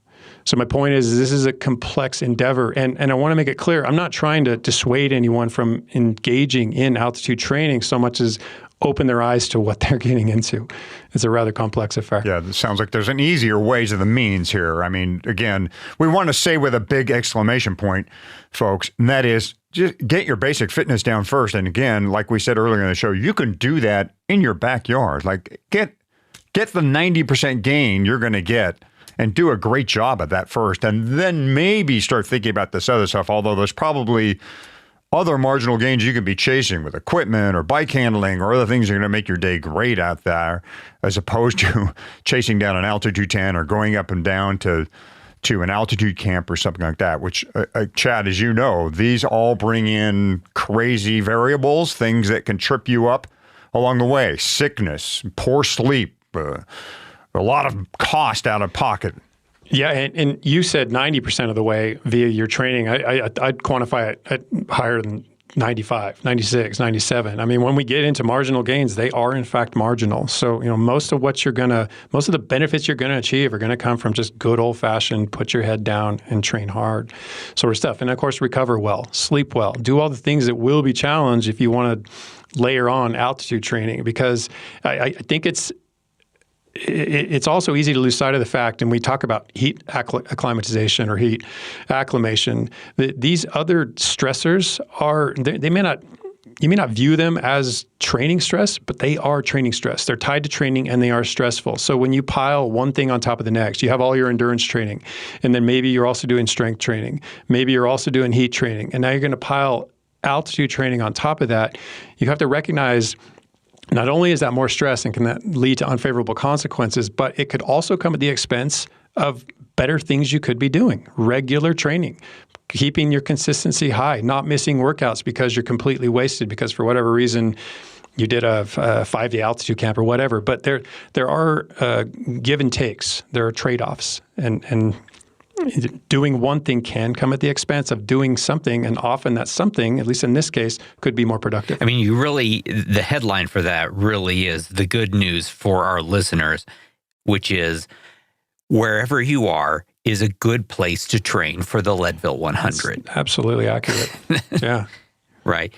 So my point is this is a complex endeavor, and I want to make it clear, I'm not trying to dissuade anyone from engaging in altitude training so much as open their eyes to what they're getting into. It's a rather complex affair. Yeah, it sounds like there's an easier ways of the means here. Again, we want to say with a big exclamation point, folks, and that is just get your basic fitness down first. And again, like we said earlier in the show, you can do that in your backyard. Like get the 90% gain you're going to get and do a great job at that first. And then maybe start thinking about this other stuff, although there's probably other marginal gains you could be chasing with equipment or bike handling or other things that are going to make your day great out there, as opposed to chasing down an altitude 10 or going up and down to an altitude camp or something like that, which, Chad, as you know, these all bring in crazy variables, things that can trip you up along the way. Sickness, poor sleep, a lot of cost out of pocket. Yeah, and you said 90% of the way via your training. I'd quantify it at higher than 95, 96, 97. I mean, when we get into marginal gains, they are in fact marginal. So, most of the benefits you're going to achieve are going to come from just good old fashioned, put your head down and train hard sort of stuff. And of course, recover well, sleep well, do all the things that will be challenged if you want to layer on altitude training, because I think it's also easy to lose sight of the fact, and we talk about heat acclimatization or heat acclimation, that these other stressors you may not view them as training stress, but they are training stress. They're tied to training and they are stressful. So when you pile one thing on top of the next, you have all your endurance training, and then maybe you're also doing strength training. Maybe you're also doing heat training. And now you're going to pile altitude training on top of that. You have to recognize not only is that more stress and can that lead to unfavorable consequences, but it could also come at the expense of better things you could be doing. Regular training, keeping your consistency high, not missing workouts because you're completely wasted because for whatever reason you did a 5-day altitude camp or whatever. But there are give and takes. There are trade-offs, and doing one thing can come at the expense of doing something, and often that something, at least in this case, could be more productive. I mean, the headline for that really is the good news for our listeners, which is wherever you are is a good place to train for the Leadville 100. That's absolutely accurate. Yeah. Right.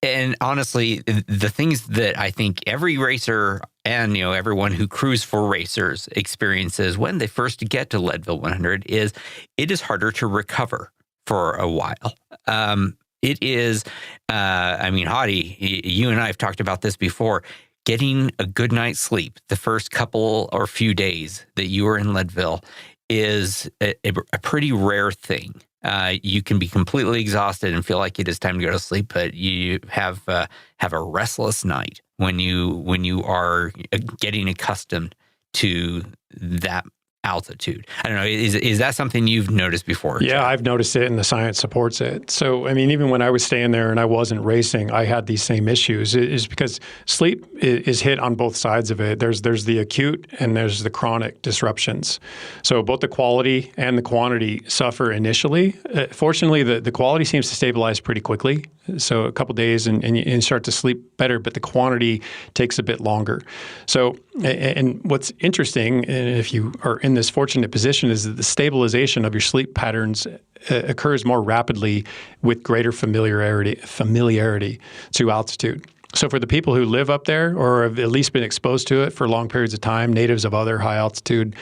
And honestly, the things that I think every racer and everyone who crews for racers experiences when they first get to Leadville 100 is it is harder to recover for a while. It is, Hadi, you and I have talked about this before. Getting a good night's sleep the first couple or few days that you are in Leadville is a pretty rare thing. You can be completely exhausted and feel like it is time to go to sleep, but you have a restless night when you are getting accustomed to that altitude. I don't know. Is that something you've noticed before? Yeah, Chad? I've noticed it, and the science supports it. So, even when I was staying there and I wasn't racing, I had these same issues. It is because sleep is hit on both sides of it. There's the acute and there's the chronic disruptions. So both the quality and the quantity suffer initially. Fortunately, the quality seems to stabilize pretty quickly. So a couple days and you start to sleep better, but the quantity takes a bit longer. So, and what's interesting, if you are in this fortunate position, is that the stabilization of your sleep patterns occurs more rapidly with greater familiarity to altitude. So for the people who live up there or have at least been exposed to it for long periods of time, natives of other high altitude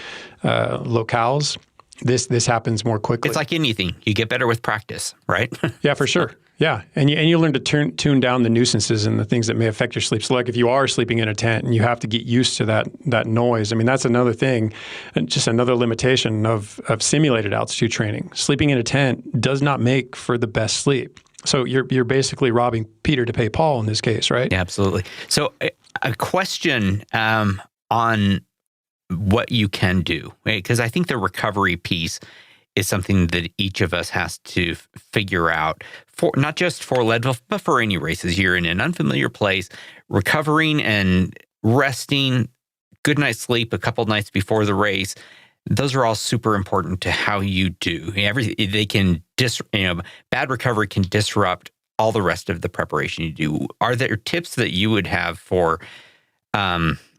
locales, this happens more quickly. It's like anything. You get better with practice, right? Yeah, for sure. Yeah, and you learn to tune down the nuisances and the things that may affect your sleep. So like if you are sleeping in a tent and you have to get used to that noise, that's another thing, and just another limitation of simulated altitude training. Sleeping in a tent does not make for the best sleep. So you're basically robbing Peter to pay Paul in this case, right? Yeah, absolutely. So a question on what you can do, because I think the recovery piece is something that each of us has to figure out, for not just for Leadville, but for any races. You're in an unfamiliar place, recovering and resting, good night's sleep a couple nights before the race. Those are all super important to how you do. Bad recovery can disrupt all the rest of the preparation you do. Are there tips that you would have for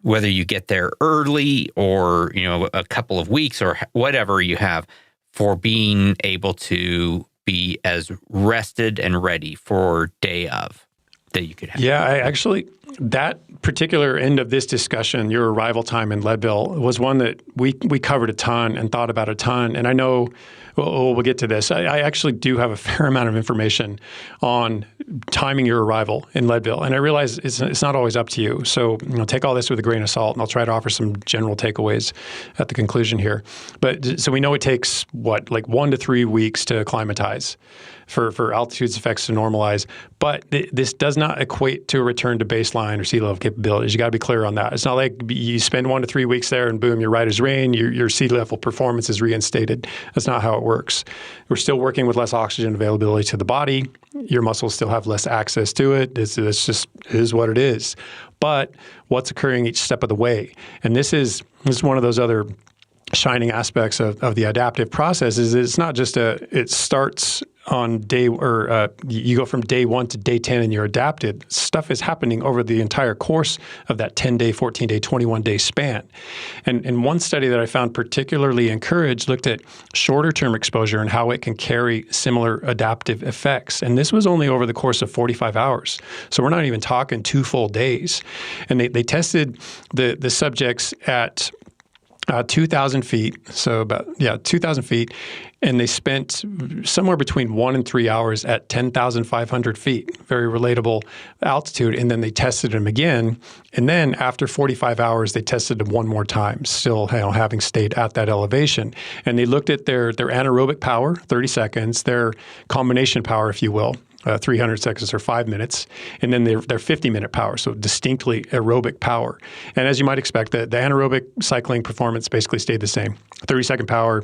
whether you get there early or a couple of weeks or whatever you have, for being able to be as rested and ready for day of that you could have? Yeah, that particular end of this discussion, your arrival time in Leadville, was one that we covered a ton and thought about a ton. And I know we'll get to this. I actually do have a fair amount of information on timing your arrival in Leadville. And I realize it's not always up to you. So take all this with a grain of salt, and I'll try to offer some general takeaways at the conclusion here. But so we know it takes, 1 to 3 weeks to acclimatize for altitude's effects to normalize. But this does not equate to a return to baseline or sea level capabilities. You got to be clear on that. It's not like you spend 1 to 3 weeks there and boom, you're right as rain, your sea level performance is reinstated. That's not how it works. We're still working with less oxygen availability to the body. Your muscles still have less access to it. It is what it is. But what's occurring each step of the way? And this is one of those other shining aspects of the adaptive process is it's not just it starts on day, or you go from day 1 to day 10 and you're adapted. Stuff is happening over the entire course of that 10-day, 14-day, 21-day span. And one study that I found particularly encouraged looked at shorter term exposure and how it can carry similar adaptive effects. And this was only over the course of 45 hours. So we're not even talking 2 full days. And they tested the subjects at 2,000 feet, so 2,000 feet, and they spent somewhere between 1 and 3 hours at 10,500 feet, very relatable altitude, and then they tested them again, and then after 45 hours, they tested them one more time, still having stayed at that elevation, and they looked at their anaerobic power, 30 seconds, their combination power, if you will, 300 seconds or 5 minutes, and then their 50-minute power, so distinctly aerobic power. And as you might expect, the anaerobic cycling performance basically stayed the same. 30-second power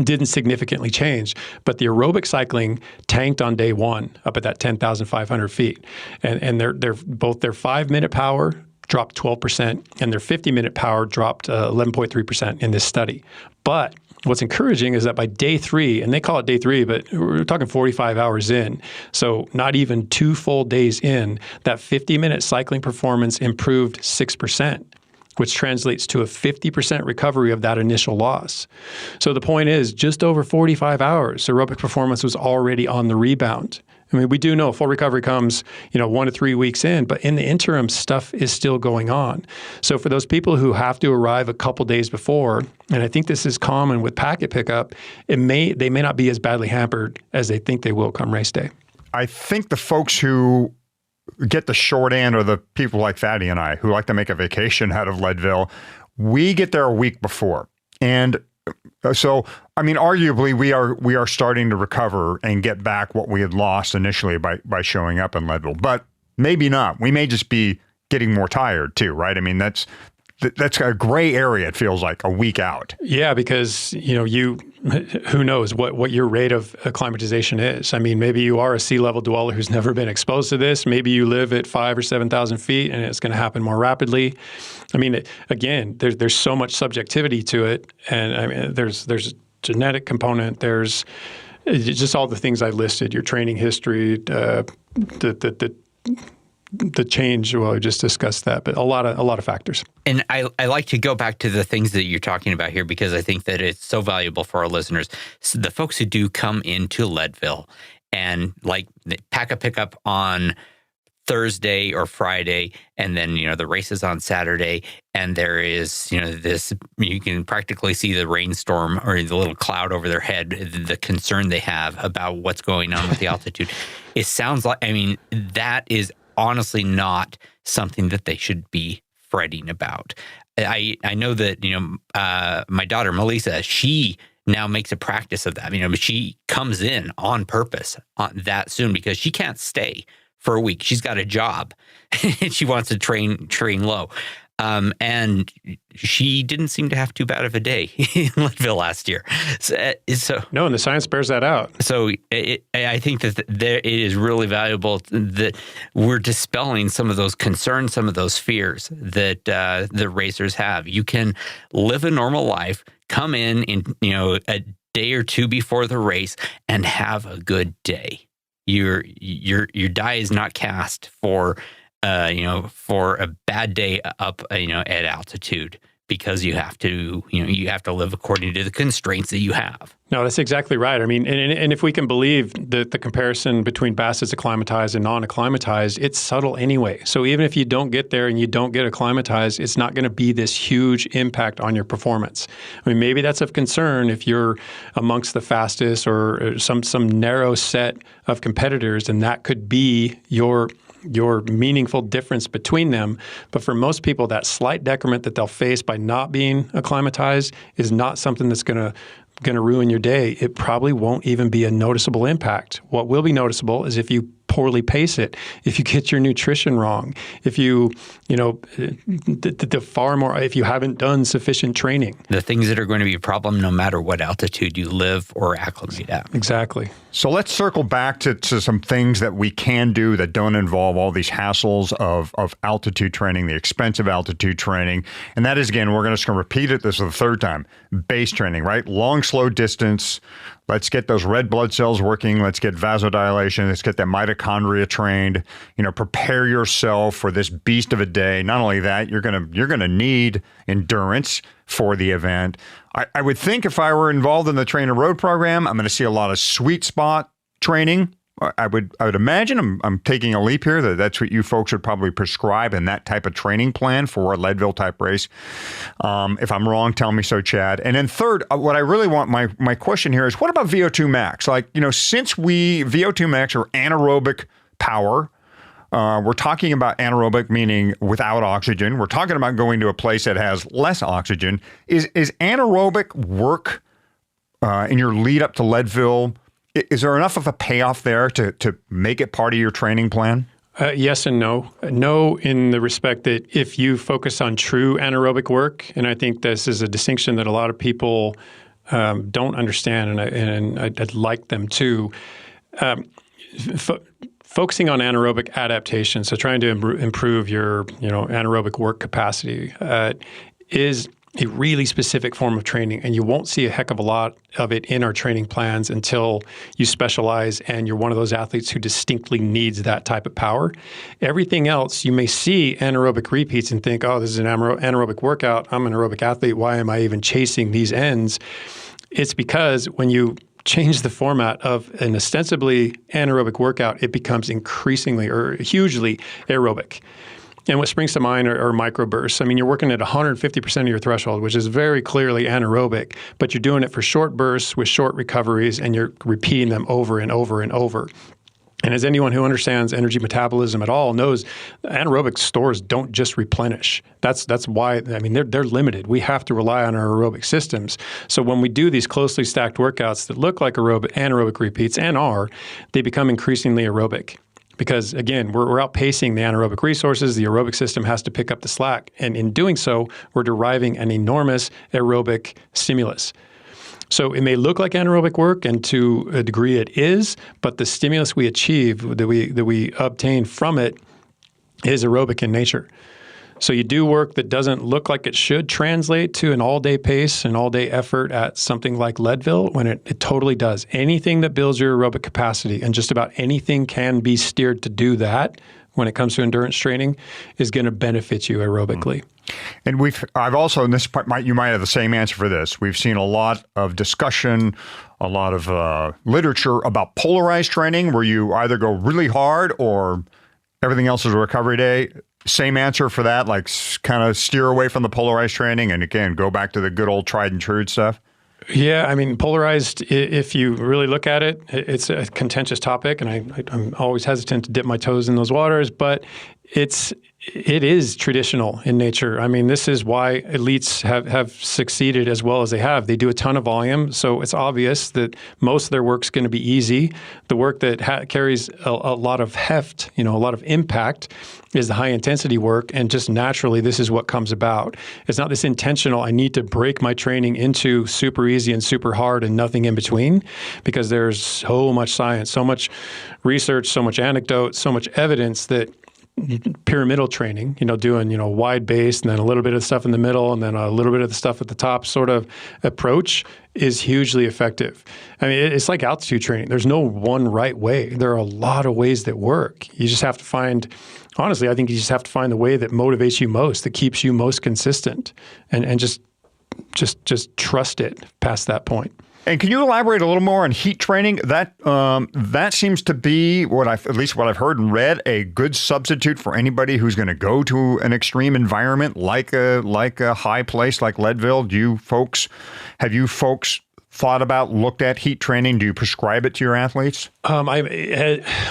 didn't significantly change, but the aerobic cycling tanked on day 1 up at that 10,500 feet. And both their 5-minute power dropped 12%, and their 50-minute power dropped 11.3% in this study. But what's encouraging is that by day 3, and they call it day 3, but we're talking 45 hours in, so not even 2 full days in, that 50-minute cycling performance improved 6%, which translates to a 50% recovery of that initial loss. So the point is, just over 45 hours, aerobic performance was already on the rebound. I mean, we do know full recovery comes, 1 to 3 weeks in, but in the interim, stuff is still going on. So for those people who have to arrive a couple days before, and I think this is common with packet pickup, they may not be as badly hampered as they think they will come race day. I think the folks who get the short end are the people like Thaddy and I, who like to make a vacation out of Leadville. We get there a week before. And so, I mean, arguably, we are starting to recover and get back what we had lost initially by showing up in Leadville. But maybe not. We may just be getting more tired too, right? I mean, that's a gray area, it feels like, a week out. Yeah, because, who knows what your rate of acclimatization is. I mean, maybe you are a sea level dweller who's never been exposed to this. Maybe you live at 5,000 or 7,000 feet and it's going to happen more rapidly. I mean, again, there's so much subjectivity to it. And I mean, there's a genetic component. There's just all the things I listed, your training history, the change, well, we just discussed that, but a lot of factors. And I like to go back to the things that you're talking about here because I think that it's so valuable for our listeners. So the folks who do come into Leadville and like pack a pickup on Thursday or Friday, and then, the race is on Saturday, and there is, this, you can practically see the rainstorm or the little cloud over their head, the concern they have about what's going on with the altitude. It sounds like, that is honestly not something that they should be fretting about. I know that, my daughter, Melissa, she now makes a practice of that. She comes in on purpose that soon because she can't stay for a week. She's got a job and she wants to train low. And she didn't seem to have too bad of a day in Leadville last year. So no, and the science bears that out. So I think that it is really valuable that we're dispelling some of those concerns, some of those fears that the racers have. You can live a normal life, come in a day or two before the race, and have a good day. Your die is not cast for a bad day up, at altitude, because you have to live according to the constraints that you have. No, that's exactly right. I mean, and if we can believe the comparison between Bassett's acclimatized and non-acclimatized, it's subtle anyway. So even if you don't get there and you don't get acclimatized, it's not going to be this huge impact on your performance. I mean, maybe that's of concern if you're amongst the fastest or some narrow set of competitors, and that could be your meaningful difference between them. But for most people, that slight decrement that they'll face by not being acclimatized is not something that's going to going to ruin your day, it probably won't even be a noticeable impact. What will be noticeable is if you poorly pace it, if you get your nutrition wrong, if you if you haven't done sufficient training. The things that are going to be a problem no matter what altitude you live or acclimate at. Exactly. So let's circle back to some things that we can do that don't involve all these hassles of altitude training, the expensive altitude training. And that is, again, we're just going to repeat it. This is the third time. Base training, right? Long, slow distance. Let's get those red blood cells working. Let's get vasodilation. Let's get that mitochondria trained. Prepare yourself for this beast of a day. Not only that, you're gonna need endurance for the event. I would think if I were involved in the TrainerRoad program, I'm going to see a lot of sweet spot training. I would imagine, I'm taking a leap here, that's what you folks would probably prescribe in that type of training plan for a Leadville type race. If I'm wrong, tell me so, Chad. And then third, what I really want, my question here is, what about VO2 max? Since VO2 max are anaerobic power, we're talking about anaerobic, meaning without oxygen. We're talking about going to a place that has less oxygen. Is anaerobic work in your lead up to Leadville, is there enough of a payoff there to make it part of your training plan? Yes and no. No, in the respect that if you focus on true anaerobic work, and I think this is a distinction that a lot of people don't understand, and I'd like them to. Focusing on anaerobic adaptation, so trying to improve your anaerobic work capacity, is a really specific form of training, and you won't see a heck of a lot of it in our training plans until you specialize and you're one of those athletes who distinctly needs that type of power. Everything else, you may see anaerobic repeats and think, oh, this is an anaerobic workout. I'm an aerobic athlete. Why am I even chasing these ends? It's because when you change the format of an ostensibly anaerobic workout, it becomes increasingly or hugely aerobic. And what springs to mind are microbursts. I mean, you're working at 150% of your threshold, which is very clearly anaerobic, but you're doing it for short bursts with short recoveries, and you're repeating them over and over and over. And as anyone who understands energy metabolism at all knows, anaerobic stores don't just replenish. That's why, I mean, they're limited. We have to rely on our aerobic systems. So when we do these closely stacked workouts that look like anaerobic repeats and are, they become increasingly aerobic. Because again, we're outpacing the anaerobic resources. The aerobic system has to pick up the slack. And in doing so, we're deriving an enormous aerobic stimulus. So it may look like anaerobic work, and to a degree it is, but the stimulus we achieve, that we obtain from it, is aerobic in nature. So you do work that doesn't look like it should translate to an all-day pace, an all-day effort at something like Leadville, when it totally does. Anything that builds your aerobic capacity, and just about anything can be steered to do that when it comes to endurance training, is going to benefit you aerobically. And I've also, and this you might have the same answer for this. We've seen a lot of discussion, a lot of literature about polarized training, where you either go really hard or everything else is a recovery day. Same answer for that, like kind of steer away from the polarized training and again, go back to the good old tried and true stuff? Yeah, I mean, polarized, if you really look at it, it's a contentious topic, and I'm always hesitant to dip my toes in those waters, but it is traditional in nature. I mean, this is why elites have succeeded as well as they have. They do a ton of volume, so it's obvious that most of their work's going to be easy. The work that carries a lot of heft, a lot of impact, is the high intensity work, and just naturally this is what comes about. It's not this intentional, I need to break my training into super easy and super hard and nothing in between, because there's so much science, so much research, so much anecdote, so much evidence that pyramidal training, doing, wide base and then a little bit of stuff in the middle and then a little bit of the stuff at the top sort of approach is hugely effective. I mean, it's like altitude training. There's no one right way. There are a lot of ways that work. You just have to find, honestly, I think you just have to find the way that motivates you most, that keeps you most consistent, and just trust it past that point. And can you elaborate a little more on heat training? That seems to be at least what I've heard and read, a good substitute for anybody who's going to go to an extreme environment like a high place like Leadville. Have you folks thought about, looked at heat training? Do you prescribe it to your athletes? I'm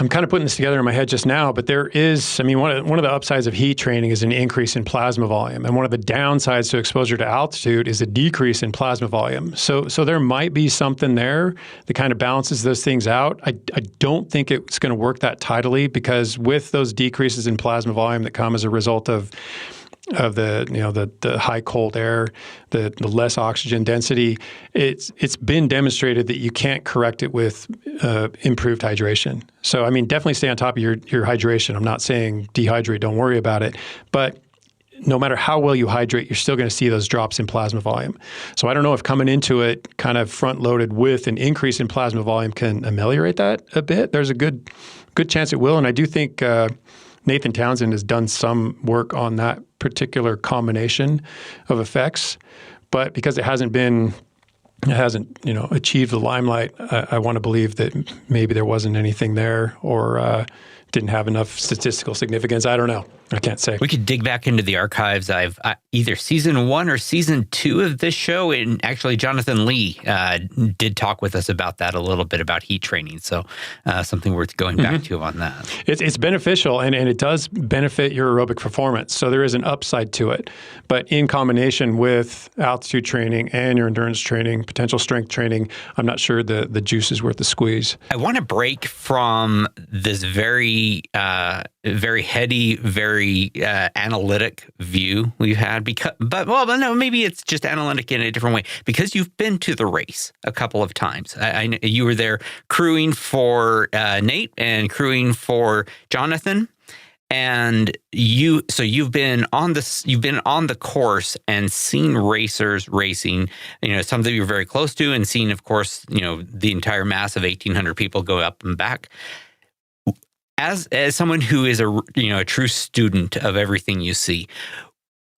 kind of putting this together in my head just now, but there is, one of the upsides of heat training is an increase in plasma volume. And one of the downsides to exposure to altitude is a decrease in plasma volume. So there might be something there that kind of balances those things out. I don't think it's going to work that tidily, because with those decreases in plasma volume that come as a result of the high cold air, the less oxygen density, it's been demonstrated that you can't correct it with improved hydration. So definitely stay on top of your hydration. I'm not saying dehydrate, don't worry about it, but no matter how well you hydrate, you're still going to see those drops in plasma volume. So I don't know if coming into it kind of front loaded with an increase in plasma volume can ameliorate that a bit. There's a good chance it will, and I do think Nathan Townsend has done some work on that particular combination of effects, but because it hasn't achieved the limelight, I want to believe that maybe there wasn't anything there, or didn't have enough statistical significance. I don't know. I can't say. We could dig back into the archives. I've either season 1 or season 2 of this show, and actually Jonathan Lee did talk with us about that a little bit, about heat training. So something worth going back to on that. It's beneficial, and it does benefit your aerobic performance. So there is an upside to it. But in combination with altitude training and your endurance training, potential strength training, I'm not sure the juice is worth the squeeze. I want to break from this very heady, very analytic view we've had, maybe it's just analytic in a different way, because you've been to the race a couple of times. I know you were there crewing for Nate and crewing for Jonathan, and you've been on the course and seen racers racing, some that you're very close to, and seen, of course, the entire mass of 1,800 people go up and back. As someone who is a true student of everything you see,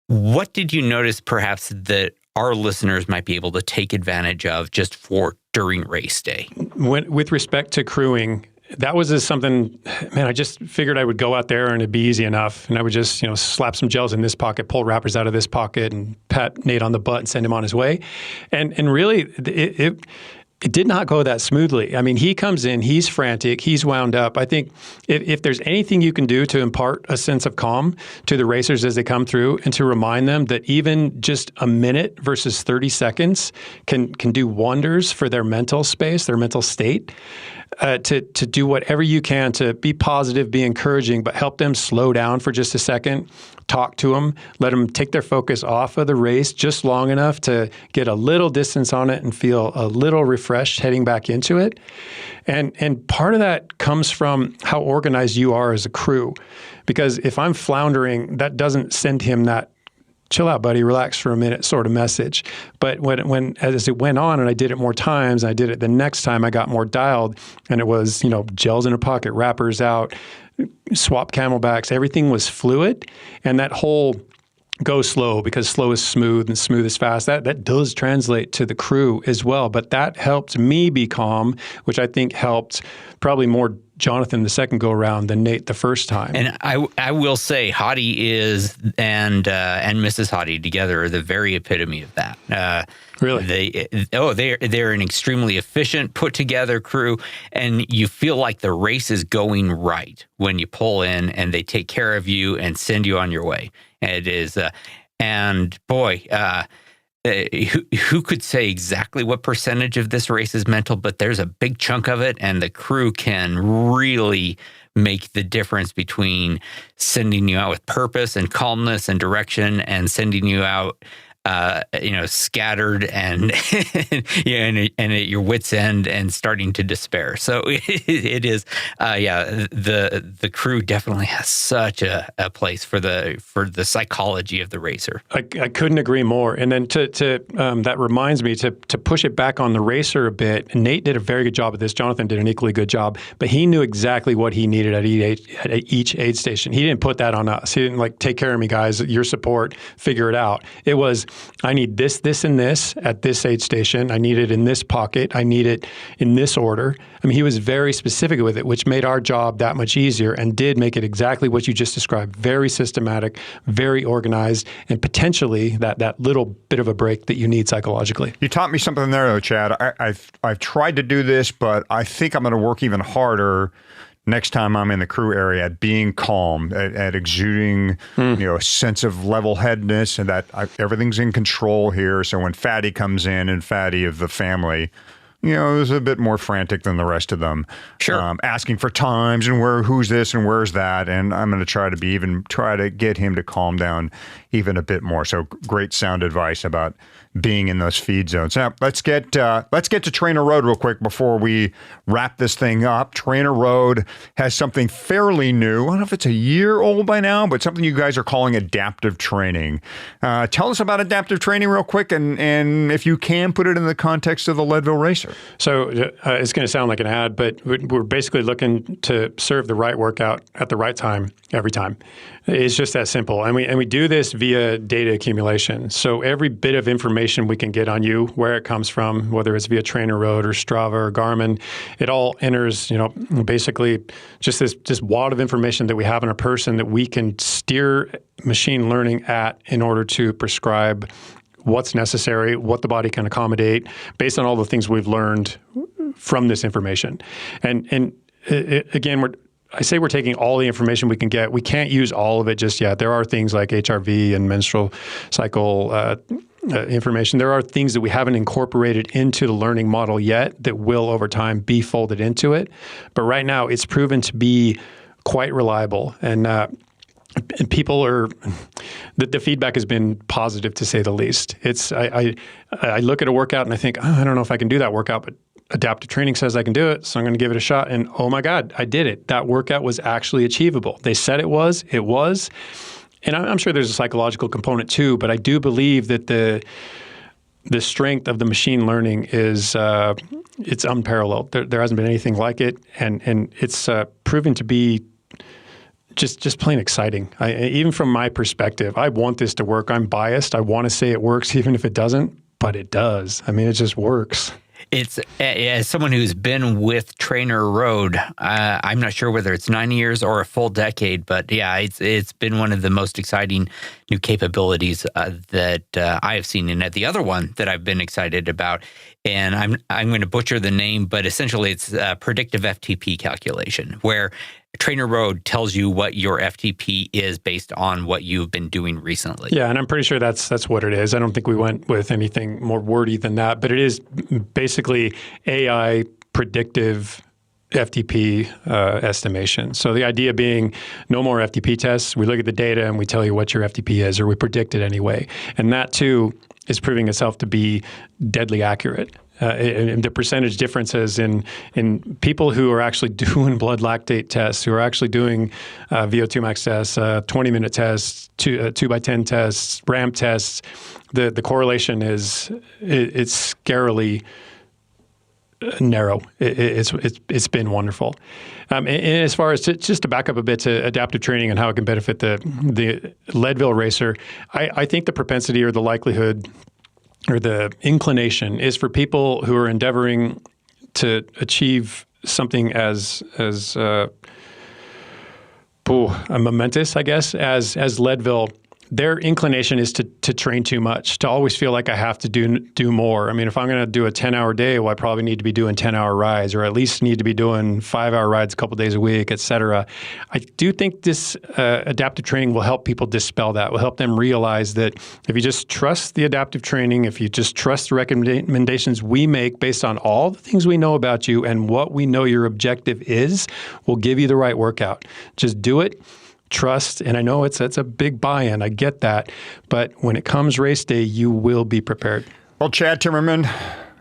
what did you notice perhaps that our listeners might be able to take advantage of just for during race day? With respect to crewing, that was just something, I just figured I would go out there and it'd be easy enough. And I would just, slap some gels in this pocket, pull wrappers out of this pocket, and pat Nate on the butt and send him on his way. And really, it did not go that smoothly. He comes in, he's frantic, he's wound up. I think if there's anything you can do to impart a sense of calm to the racers as they come through, and to remind them that even just a minute versus 30 seconds can do wonders for their mental space, their mental state, to do whatever you can to be positive, be encouraging, but help them slow down for just a second, talk to them, let them take their focus off of the race just long enough to get a little distance on it and feel a little refreshed heading back into it. And part of that comes from how organized you are as a crew. Because if I'm floundering, that doesn't send him that chill out, buddy, relax for a minute sort of message. But when as it went on and I did it more times, and I did it the next time, I got more dialed, and it was, gels in a pocket, wrappers out, swap camelbacks, everything was fluid. And that whole go slow, because slow is smooth and smooth is fast, that does translate to the crew as well. But that helped me be calm, which I think helped probably more Jonathan the second go around than Nate the first time. And I will say, Hottie is and Mrs. Hottie together are the very epitome of that. Really? They're an extremely efficient, put together crew, and you feel like the race is going right when you pull in and they take care of you and send you on your way. And it is, who could say exactly what percentage of this race is mental, but there's a big chunk of it, and the crew can really make the difference between sending you out with purpose and calmness and direction, and sending you out scattered and and at your wit's end and starting to despair. So it is, the crew definitely has such a place for the psychology of the racer. I couldn't agree more. And then to that reminds me to push it back on the racer a bit. And Nate did a very good job of this. Jonathan did an equally good job, but he knew exactly what he needed at each aid station. He didn't put that on us. He didn't take care of me, guys, your support, figure it out. It was, I need this, this, and this at this aid station. I need it in this pocket. I need it in this order. I mean, he was very specific with it, which made our job that much easier and did make it exactly what you just described. Very systematic, very organized, and potentially that little bit of a break that you need psychologically. You taught me something there, though, Chad. I've tried to do this, but I think I'm going to work even harder next time I'm in the crew area at being calm, at exuding, a sense of level-headedness, and that everything's in control here. So when Fatty comes in, and Fatty of the family, is a bit more frantic than the rest of them. Sure. Asking for times and who's this and where's that. And I'm going to try to get him to calm down even a bit more. So great sound advice about being in those feed zones. Now, let's get to TrainerRoad real quick before we wrap this thing up. TrainerRoad has something fairly new. I don't know if it's a year old by now, but something you guys are calling adaptive training. Tell us about adaptive training real quick, and if you can, put it in the context of the Leadville Racer. So it's going to sound like an ad, but we're basically looking to serve the right workout at the right time every time. It's just that simple. And we do this via data accumulation. So every bit of information we can get on you, where it comes from, whether it's via TrainerRoad or Strava or Garmin, it all enters, basically just this wad of information that we have in a person that we can steer machine learning at in order to prescribe what's necessary, what the body can accommodate, based on all the things we've learned from this information. And again, I say we're taking all the information we can get. We can't use all of it just yet. There are things like HRV and menstrual cycle information. There are things that we haven't incorporated into the learning model yet that will, over time, be folded into it. But right now, it's proven to be quite reliable. And people are, the feedback has been positive, to say the least. I look at a workout and I think, I don't know if I can do that workout, but adaptive training says I can do it, so I'm going to give it a shot. And oh my God, I did it. That workout was actually achievable. They said it was. And I'm sure there's a psychological component too, but I do believe that the strength of the machine learning is it's unparalleled. There hasn't been anything like it, and it's proven to be just plain exciting. Even from my perspective, I want this to work. I'm biased. I want to say it works even if it doesn't, but it does. I mean, it just works. It's, as someone who's been with TrainerRoad, I'm not sure whether it's 9 years or a full decade, but yeah, it's been one of the most exciting new capabilities that I have seen. And the other one that I've been excited about, and I'm going to butcher the name, but essentially it's predictive FTP calculation, where TrainerRoad tells you what your FTP is based on what you've been doing recently. Yeah, and I'm pretty sure that's what it is. I don't think we went with anything more wordy than that, but it is basically AI predictive FTP estimation. So the idea being no more FTP tests. We look at the data and we tell you what your FTP is, or we predict it anyway. And that too is proving itself to be deadly accurate. And the percentage differences in people who are actually doing blood lactate tests, who are actually doing VO2 max tests, 20-minute tests, 2x10 tests, ramp tests, the correlation it's scarily narrow. It's been wonderful. And as far as just to back up a bit to adaptive training and how it can benefit the Leadville racer, I think the propensity or the likelihood or the inclination is for people who are endeavoring to achieve something as momentous, I guess, as Leadville. Their inclination is to train too much, to always feel like I have to do more. I mean, if I'm going to do a 10-hour day, well, I probably need to be doing 10-hour rides, or at least need to be doing 5-hour rides a couple days a week, et cetera. I do think this adaptive training will help people dispel that, will help them realize that if you just trust the adaptive training, if you just trust the recommendations we make based on all the things we know about you and what we know your objective is, we'll give you the right workout. Just do it. Trust, and I know it's a big buy-in. I get that, but when it comes race day, you will be prepared. Well, Chad Timmerman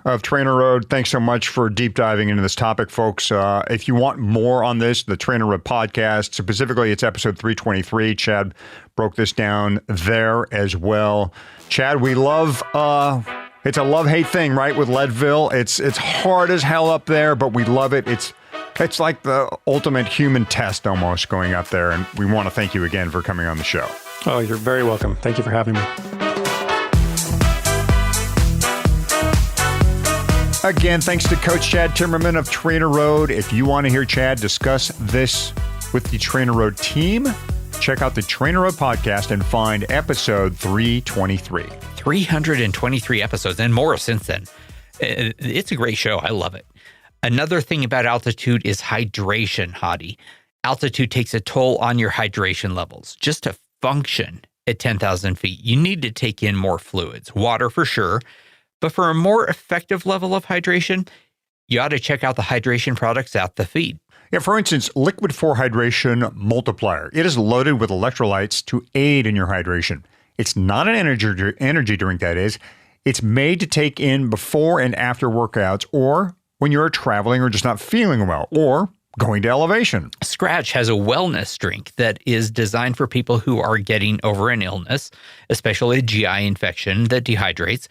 of TrainerRoad, thanks so much for deep diving into this topic, folks. If you want more on this, the TrainerRoad podcast, specifically it's episode 323. Chad broke this down there as well. Chad, we love. It's a love-hate thing, right? With Leadville, it's hard as hell up there, but we love it. It's like the ultimate human test almost going up there, and we want to thank you again for coming on the show. Oh, you're very welcome. Thank you for having me. Again, thanks to Coach Chad Timmerman of TrainerRoad. If you want to hear Chad discuss this with the TrainerRoad team, check out the TrainerRoad podcast and find episode 323. 323 episodes and more since then. It's a great show. I love it. Another thing about altitude is hydration, Hottie. Altitude takes a toll on your hydration levels. Just to function at 10,000 feet, you need to take in more fluids, water for sure. But for a more effective level of hydration, you ought to check out the hydration products at the feed. Yeah, for instance, Liquid 4 Hydration Multiplier. It is loaded with electrolytes to aid in your hydration. It's not an energy drink, that is. It's made to take in before and after workouts, or when you're traveling or just not feeling well, or going to elevation. Scratch has a wellness drink that is designed for people who are getting over an illness, especially a GI infection that dehydrates.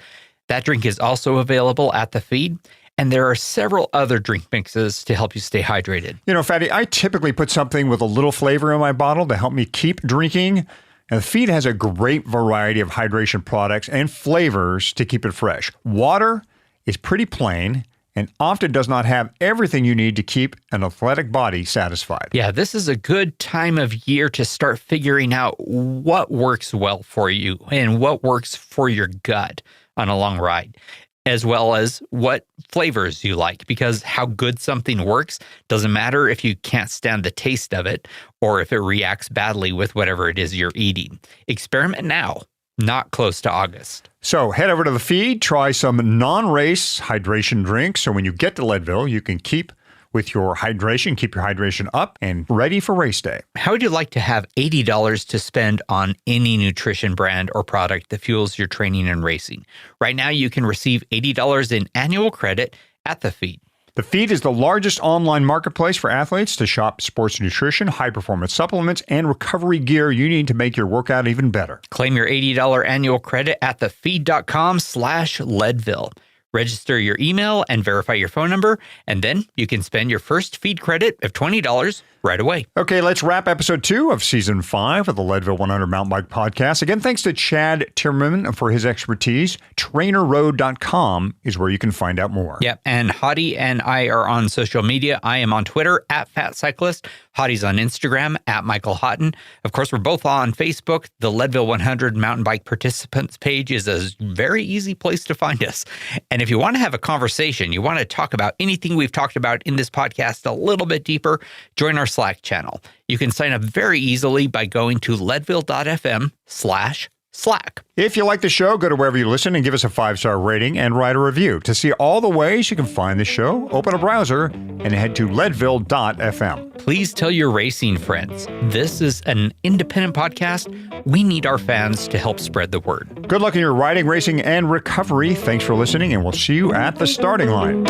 That drink is also available at the feed, and there are several other drink mixes to help you stay hydrated. You know, Fatty, I typically put something with a little flavor in my bottle to help me keep drinking. And the feed has a great variety of hydration products and flavors to keep it fresh. Water is pretty plain and often does not have everything you need to keep an athletic body satisfied. Yeah, this is a good time of year to start figuring out what works well for you and what works for your gut on a long ride, as well as what flavors you like, because how good something works doesn't matter if you can't stand the taste of it or if it reacts badly with whatever it is you're eating. Experiment now, not close to August. So head over to the feed, try some non-race hydration drinks, so when you get to Leadville, you can keep with your hydration, keep your hydration up and ready for race day. How would you like to have $80 to spend on any nutrition brand or product that fuels your training and racing? Right now, you can receive $80 in annual credit at the feed. The feed is the largest online marketplace for athletes to shop sports nutrition, high-performance supplements, and recovery gear you need to make your workout even better. Claim your $80 annual credit at thefeed.com/Leadville. Register your email and verify your phone number, and then you can spend your first feed credit of $20 right away. Okay, let's wrap episode 2 of season 5 of the Leadville 100 Mountain Bike Podcast. Again, thanks to Chad Timmerman for his expertise. TrainerRoad.com is where you can find out more. Yep, and Hottie and I are on social media. I am on Twitter at Fat Cyclist. Hottie's on Instagram at Michael Houghton. Of course, we're both on Facebook. The Leadville 100 Mountain Bike Participants page is a very easy place to find us. And if you want to have a conversation, you want to talk about anything we've talked about in this podcast a little bit deeper, join our Slack channel. You can sign up very easily by going to leadville.fm/Slack. If you like the show, go to wherever you listen and give us a 5-star rating and write a review. To see all the ways you can find the show, open a browser and head to leadville.fm. Please tell your racing friends. This is an independent podcast. We need our fans to help spread the word. Good luck in your riding, racing, and recovery. Thanks for listening, and we'll see you at the starting line.